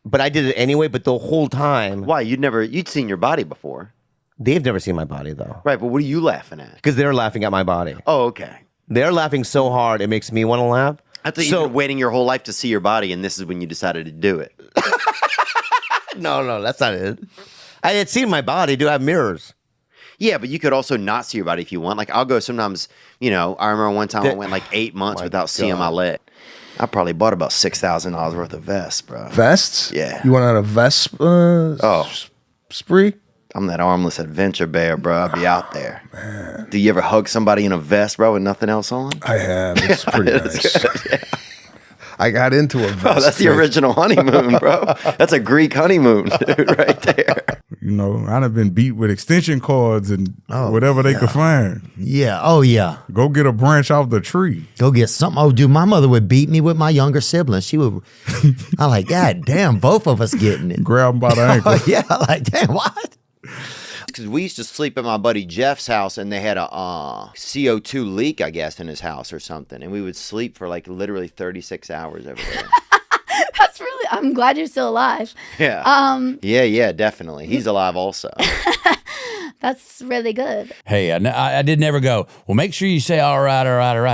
But I did it anyway, but the whole time. Why? You'd seen your body before. They've never seen my body, though. Right, but what are you laughing at? Because they're laughing at my body. Oh, okay. They're laughing so hard, it makes me want to laugh. I thought you were waiting your whole life to see your body, and this is when you decided to do it. No, that's not it. I had seen my body. Do I have mirrors? Yeah, but you could also not see your body if you want. Like, I'll go sometimes, I remember one time I went like 8 months without seeing my leg. I probably bought about $6,000 worth of vests, bro. Vests? Yeah. You went on a vest spree? I'm that armless adventure bear, bro. I'll be out there. Man. Do you ever hug somebody in a vest, bro, with nothing else on? I have. It's pretty nice. Yeah. I got into a vest. Oh, that's the original honeymoon, bro. That's a Greek honeymoon, dude, right there. You know, I'd have been beat with extension cords and whatever they could find. Yeah. Oh, yeah. Go get a branch off the tree. Go get something. Oh, dude, my mother would beat me with my younger siblings. She would. I'm like, God damn, both of us getting it. Grab them by the ankle. Oh, yeah. I'm like, damn, what? because we used to sleep at my buddy Jeff's house, and they had a CO2 leak, I guess, in his house or something, and we would sleep for like literally 36 hours over there. That's really. I'm glad you're still alive. Yeah. Yeah, definitely. He's alive also. That's really good. Hey, I did never go, well, make sure you say all right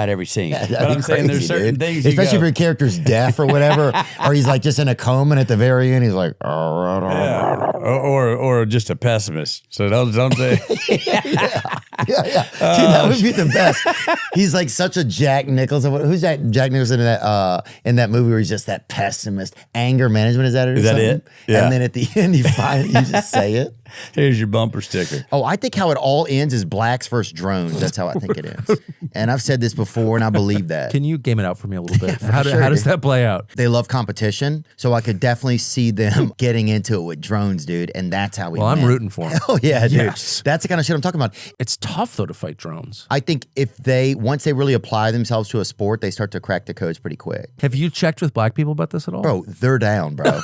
every scene. Yeah, But that'd I'm be saying there's crazy, certain dude. things Especially you if go, your character's deaf or whatever, or he's like just in a coma, and at the very end, he's like, all right. or just a pessimist. So don't say. Yeah. Dude, that would be the best. He's like such a Jack Nicholson. Who's that Jack Nicholson in that movie where he's just that pessimist? Anger management, is that it? Or Is that something? it? Yeah. And then at the end, you just say it. Here's your bumper sticker. Oh, I think how it all ends is blacks versus drones. That's how I think it ends. And I've said this before, and I believe that. Can you game it out for me a little bit? How Sure, does dude. that play out? They love competition, so I could definitely see them getting into it with drones, dude. And that's how we Well, I'm win. rooting for 'em. Hell yeah, dude. Yes. That's the kind of shit I'm talking about. It's tough though to fight drones. I think if once they really apply themselves to a sport, they start to crack the codes pretty quick. Have you checked with black people about this at all? Bro, they're down, bro.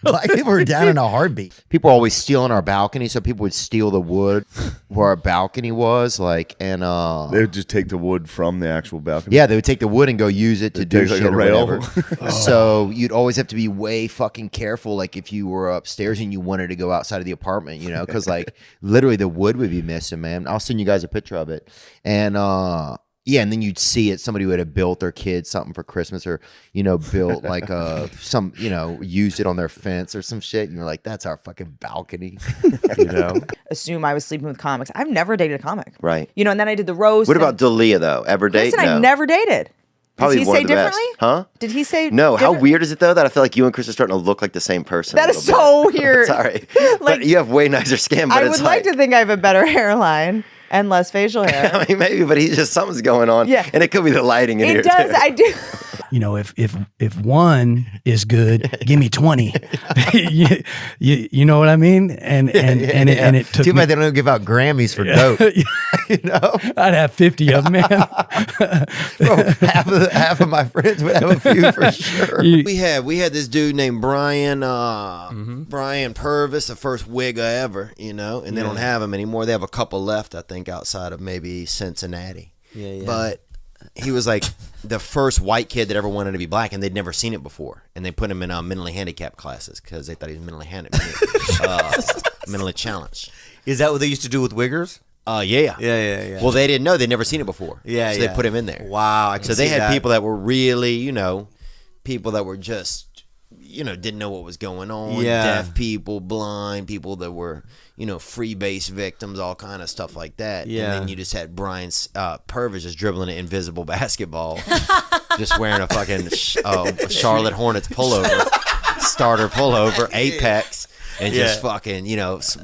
Black people are down in a heartbeat. People are always stealing our balcony, so people would steal the wood where our balcony was, and they would just take the wood from the actual balcony. Yeah, they would take the wood and go use it to They'd do take, like, shit a or rail. whatever. So you'd always have to be way fucking careful, like if you were upstairs and you wanted to go outside of the apartment, because like literally the wood would be missing, man. I'll send you guys a picture of it, and yeah, and then you'd see it. Somebody would have built their kids something for Christmas, or built like used it on their fence or some shit. And you're like, that's our fucking balcony, Assume I was sleeping with comics. I've never dated a comic, Right. And then I did the roast. What about Dalia though? Ever date? Listen, I never dated. Probably Did he one say of the best. differently? Huh? Did he say No, how different- weird is it though that I feel like you and Chris are starting to look like the same person? That a is little so bit. weird. Sorry, Like, but you have way nicer skin. But I it's would like to think I have a better hairline and less facial hair. I mean, maybe, but he's just something's going on. Yeah. and it could be the lighting in here It does. too. I do. If one is good, give me 20. you know what I mean? And it took Too me, bad they don't give out Grammys for dope. I'd have 50 of them, man. Bro, half of my friends would have a few for sure. We had this dude named Brian Brian Purvis, the first wigger ever, and they don't have him anymore. They have a couple left, I think, outside of maybe Cincinnati. Yeah. But he was like the first white kid that ever wanted to be black, and they'd never seen it before. And they put him in mentally handicapped classes because they thought he was mentally challenged. Is that what they used to do with wiggers? Yeah. Well, they didn't know. They'd never seen it before. So they put him in there. Wow. I can So they see had that. people that were really, people that were just, didn't know what was going on. Yeah. Deaf people, blind people that were, free-base victims, all kind of stuff like that. Yeah. And then you just had Brian Purvis just dribbling an invisible basketball, just wearing a fucking Charlotte Hornets pullover, starter pullover, Apex. And just fucking,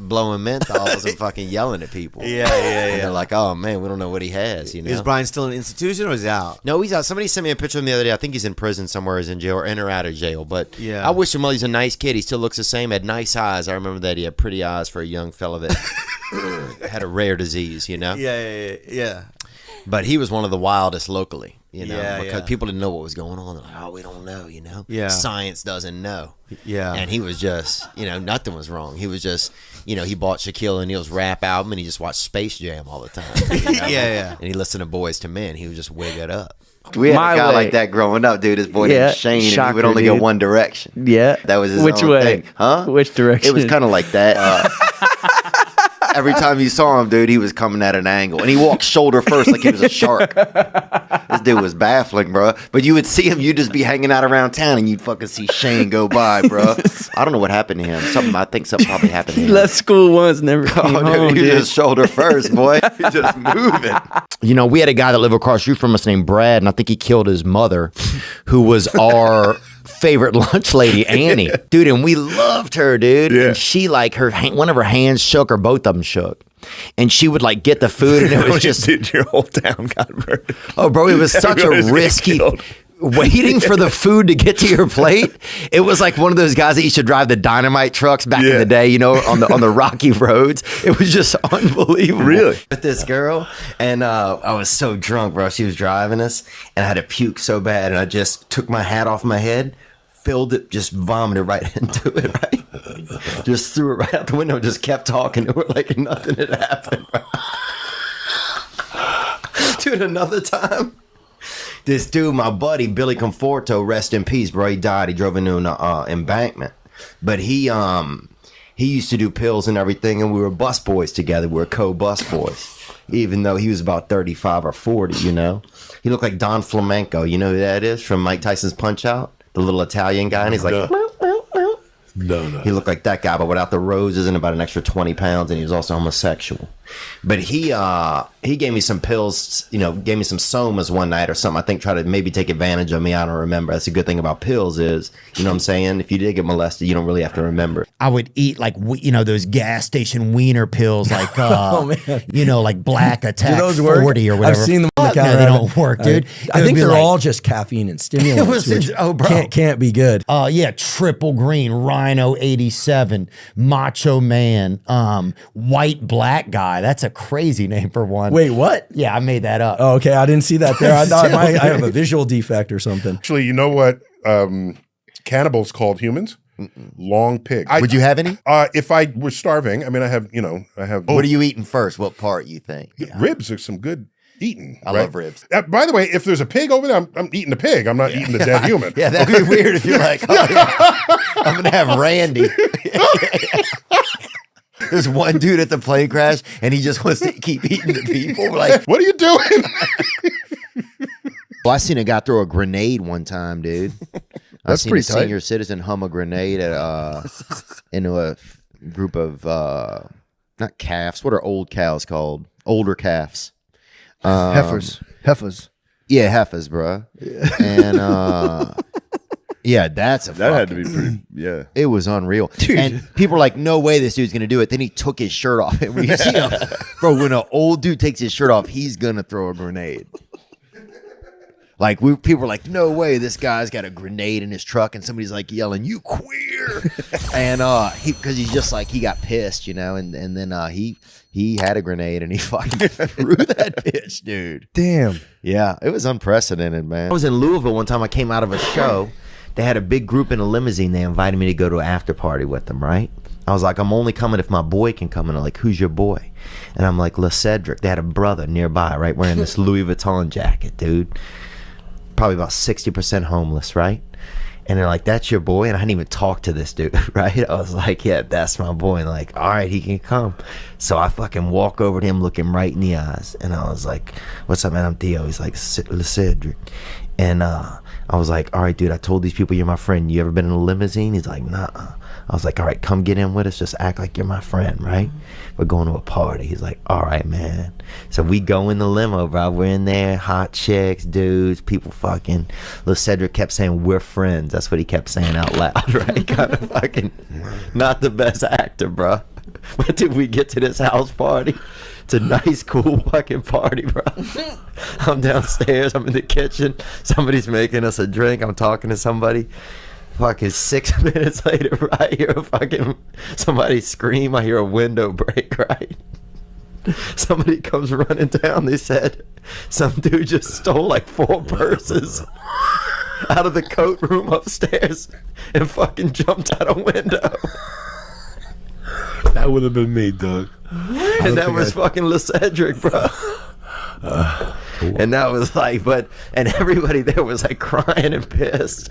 blowing menthols and fucking yelling at people. Yeah. And they're like, oh, man, we don't know what he has, Is Brian still in an institution or is he out? No, he's out. Somebody sent me a picture of him the other day. I think he's in prison somewhere, he's in jail, or in or out of jail. But Yeah. I wish him well. He's a nice kid. He still looks the same. Had nice eyes. I remember that. He had pretty eyes for a young fella that had a rare disease, Yeah. But he was one of the wildest locally, Yeah, because yeah. people didn't know what was going on. They're like, oh, we don't know, Yeah. Science doesn't know. Yeah. And he was just, nothing was wrong. He was just, he bought Shaquille O'Neal's rap album and he just watched Space Jam all the time. Yeah. And he listened to Boys to Men. He would just wig it up. We had My a guy way. like that growing up, dude. His boy Yeah, named Shane, and he shocker, would only go dude. one direction. Yeah. That was his Which own way? thing. Huh? Which direction? It was kind of like that. Every time you saw him, dude, he was coming at an angle. And he walked shoulder first like he was a shark. This dude was baffling, bro. But you would see him, you'd just be hanging out around town, and you'd fucking see Shane go by, bro. I don't know what happened to him. I think something probably happened to He him. left school once, never came Oh, home, dude, he dude. was just shoulder first, boy. He's just moving. We had a guy that lived across the street from us named Brad, and I think he killed his mother, who was our favorite lunch lady, Annie. Dude, and we loved her, dude. And she, like, one of her hands shook or both of them shook. And she would, like, get the food, and it was just... Dude, your whole town got murdered. Oh, bro, it was such a Everyone was risky... killed. Waiting for the food to get to your plate, it was like one of those guys that used to drive the dynamite trucks back in the day, on the rocky roads. It was just unbelievable. Really? With this girl, and I was so drunk, bro. She was driving us, and I had to puke so bad, and I just took my hat off my head, filled it, just vomited right into it, right? Just threw it right out the window and just kept talking to her like nothing had happened. Dude, another time, this dude, my buddy, Billy Conforto, rest in peace, bro. He died. He drove into an embankment. But he used to do pills and everything, and we were bus boys together. We were co-bus boys. Even though he was about 35 or 40, you know? He looked like Don Flamenco. You know who that is from Mike Tyson's Punch-Out? The little Italian guy, and he's like... No. He looked like that guy, but without the roses and about an extra 20 pounds, and he was also homosexual. But he gave me some pills, you know, gave me some somas one night or something. I think tried to maybe take advantage of me. I don't remember. That's a good thing about pills is, you know what I'm saying? If you did get molested, you don't really have to remember. I would eat like, you know, those gas station wiener pills like, you know, like Black Attack 40 or whatever. I've seen them on the Fuck counter. no, they don't work, dude. I It would think be they're like- all just caffeine and stimulants. which bro. can't be good. Yeah, Triple Green, Rhino 87, Macho Man, White Black Guy. That's a crazy name for one. Wait, what? Yeah, I made that up. Oh, okay, I didn't see that there. I thought I have a visual defect or something. Actually, you know what? Cannibals called humans? Long pig. Would you have any? If I were starving, I mean, I have. What are you eating first? What part you think? Ribs are some good eating. I love ribs. By the way, if there's a pig over there, I'm eating the pig. I'm not eating the dead human. Yeah, that'd be weird if you're like, oh, yeah, I'm gonna have Randy. There's one dude at the plane crash, and he just wants to keep eating the people. We're like, what are you doing? Well, I seen a guy throw a grenade one time, dude. I That's seen pretty a tight. senior citizen hum a grenade at into a group of not calves. What are old cows called? Older calves. Heifers. Yeah, heifers, bro. And yeah, that had to be pretty. Yeah, it was unreal. And people were like, "No way, this dude's gonna do it." Then he took his shirt off, and when you see him, bro, when an old dude takes his shirt off, he's gonna throw a grenade. Like people were like, "No way, this guy's got a grenade in his truck," and somebody's like yelling, "You queer!" And because he's just like he got pissed, you know, and then he had a grenade and he fucking threw that bitch, dude. Damn. Yeah, it was unprecedented, man. I was in Louisville one time. I came out of a show. They had a big group in a limousine. They invited me to go to an after party with them, right? I was like, I'm only coming if my boy can come. And they're like, who's your boy? And I'm like, Le Cedric. They had a brother nearby, right, wearing this Louis Vuitton jacket, dude. Probably about 60% homeless, right? And they're like, that's your boy? And I didn't even talk to this dude, right? I was like, yeah, that's my boy. And like, all right, he can come. So I fucking walk over to him, look him right in the eyes. And I was like, what's up, man? I'm Theo. He's like, Le Cedric. And I was like, all right, dude, I told these people you're my friend. You ever been in a limousine? He's like, nah. I was like, all right, come get in with us. Just act like you're my friend, right? We're going to a party. He's like, all right, man. So we go in the limo, bro. We're in there, hot chicks, dudes, people fucking. Lil Cedric kept saying, we're friends. That's what he kept saying out loud, right? Kind of fucking not the best actor, bro. But did we get to this house party? It's a nice, cool fucking party, bro. I'm downstairs. I'm in the kitchen. Somebody's making us a drink. I'm talking to somebody. Fucking 6 minutes later, I hear a fucking somebody scream. I hear a window break, right? Somebody comes running down. They said some dude just stole like 4 purses out of the coat room upstairs and fucking jumped out a window. That would have been me, Doug. And that was fucking Le Cedric, bro. And that was like, and everybody there was like crying and pissed.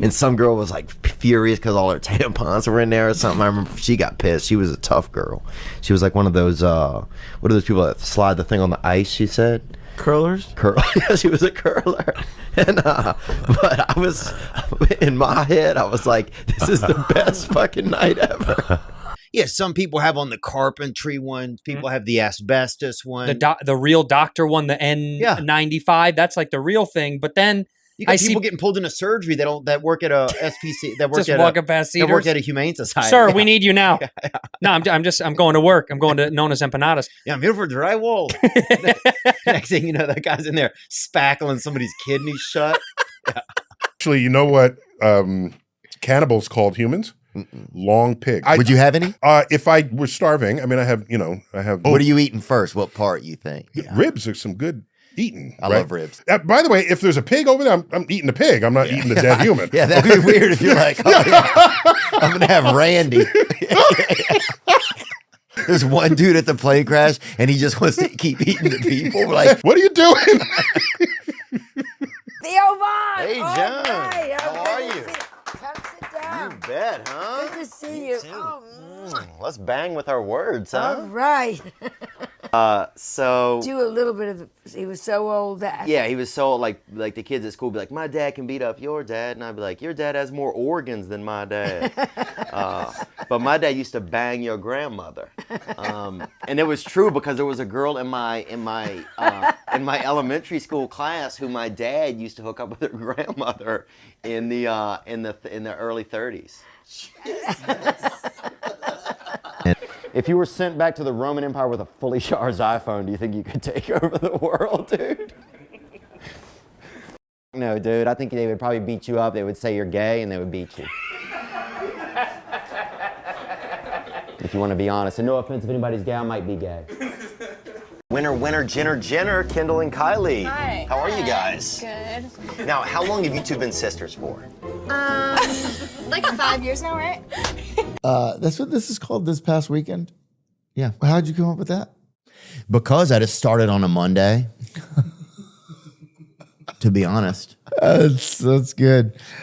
And some girl was like furious because all her tampons were in there or something. I remember she got pissed. She was a tough girl. She was like one of those, what are those people that slide the thing on the ice, she said? Curlers? Yeah, she was a curler. And but I was, in my head, I was like, this is the best fucking night ever. Yeah, some people have on the carpentry one. People have the asbestos one. The real doctor one, the N95. That's like the real thing. But then You got people getting pulled into surgery that work at a SPC that work Just at walking past that work Cedars. at a humane society. Sir, Yeah. we need you now. No, I'm going to work. I'm going to known as empanadas. Yeah, I'm here for drywall. Next thing you know, that guy's in there spackling somebody's kidneys shut. Actually, you know what? Cannibals called humans? Long pig. Would you have any? If I were starving, I mean, I have. What are you eating first? What part you think? Ribs are some good eaten. I right? love ribs. By the way, if there's a pig over there, I'm eating the pig. I'm not eating the dead human. Yeah, that'd be weird if you're like, oh, yeah, I'm going to have Randy. There's one dude at the plane crash, and he just wants to keep eating the people. We're like, what are you doing? Theo Vaughn. Hey, All John. right. How are you? Come sit down. You bet, huh? Good to see you. Let's bang with our words, All huh? right. So Do a little bit of. He was so old that. yeah, he was so like the kids at school be like, my dad can beat up your dad, and I'd be like, your dad has more organs than my dad. But my dad used to bang your grandmother, and it was true because there was a girl in my elementary school class who my dad used to hook up with her grandmother in the early 30s. If you were sent back to the Roman Empire with a fully charged iPhone, do you think you could take over the world, dude? No, dude. I think they would probably beat you up. They would say you're gay, and they would beat you. If you want to be honest. And no offense if anybody's gay, I might be gay. Winner, Jenner, Kendall and Kylie. Hi. How are you guys? Good. Now, how long have you two been sisters for? Like 5 years now, right? that's what this is called this past weekend? Yeah. How'd you come up with that? Because I just started on a Monday. To be honest. That's good.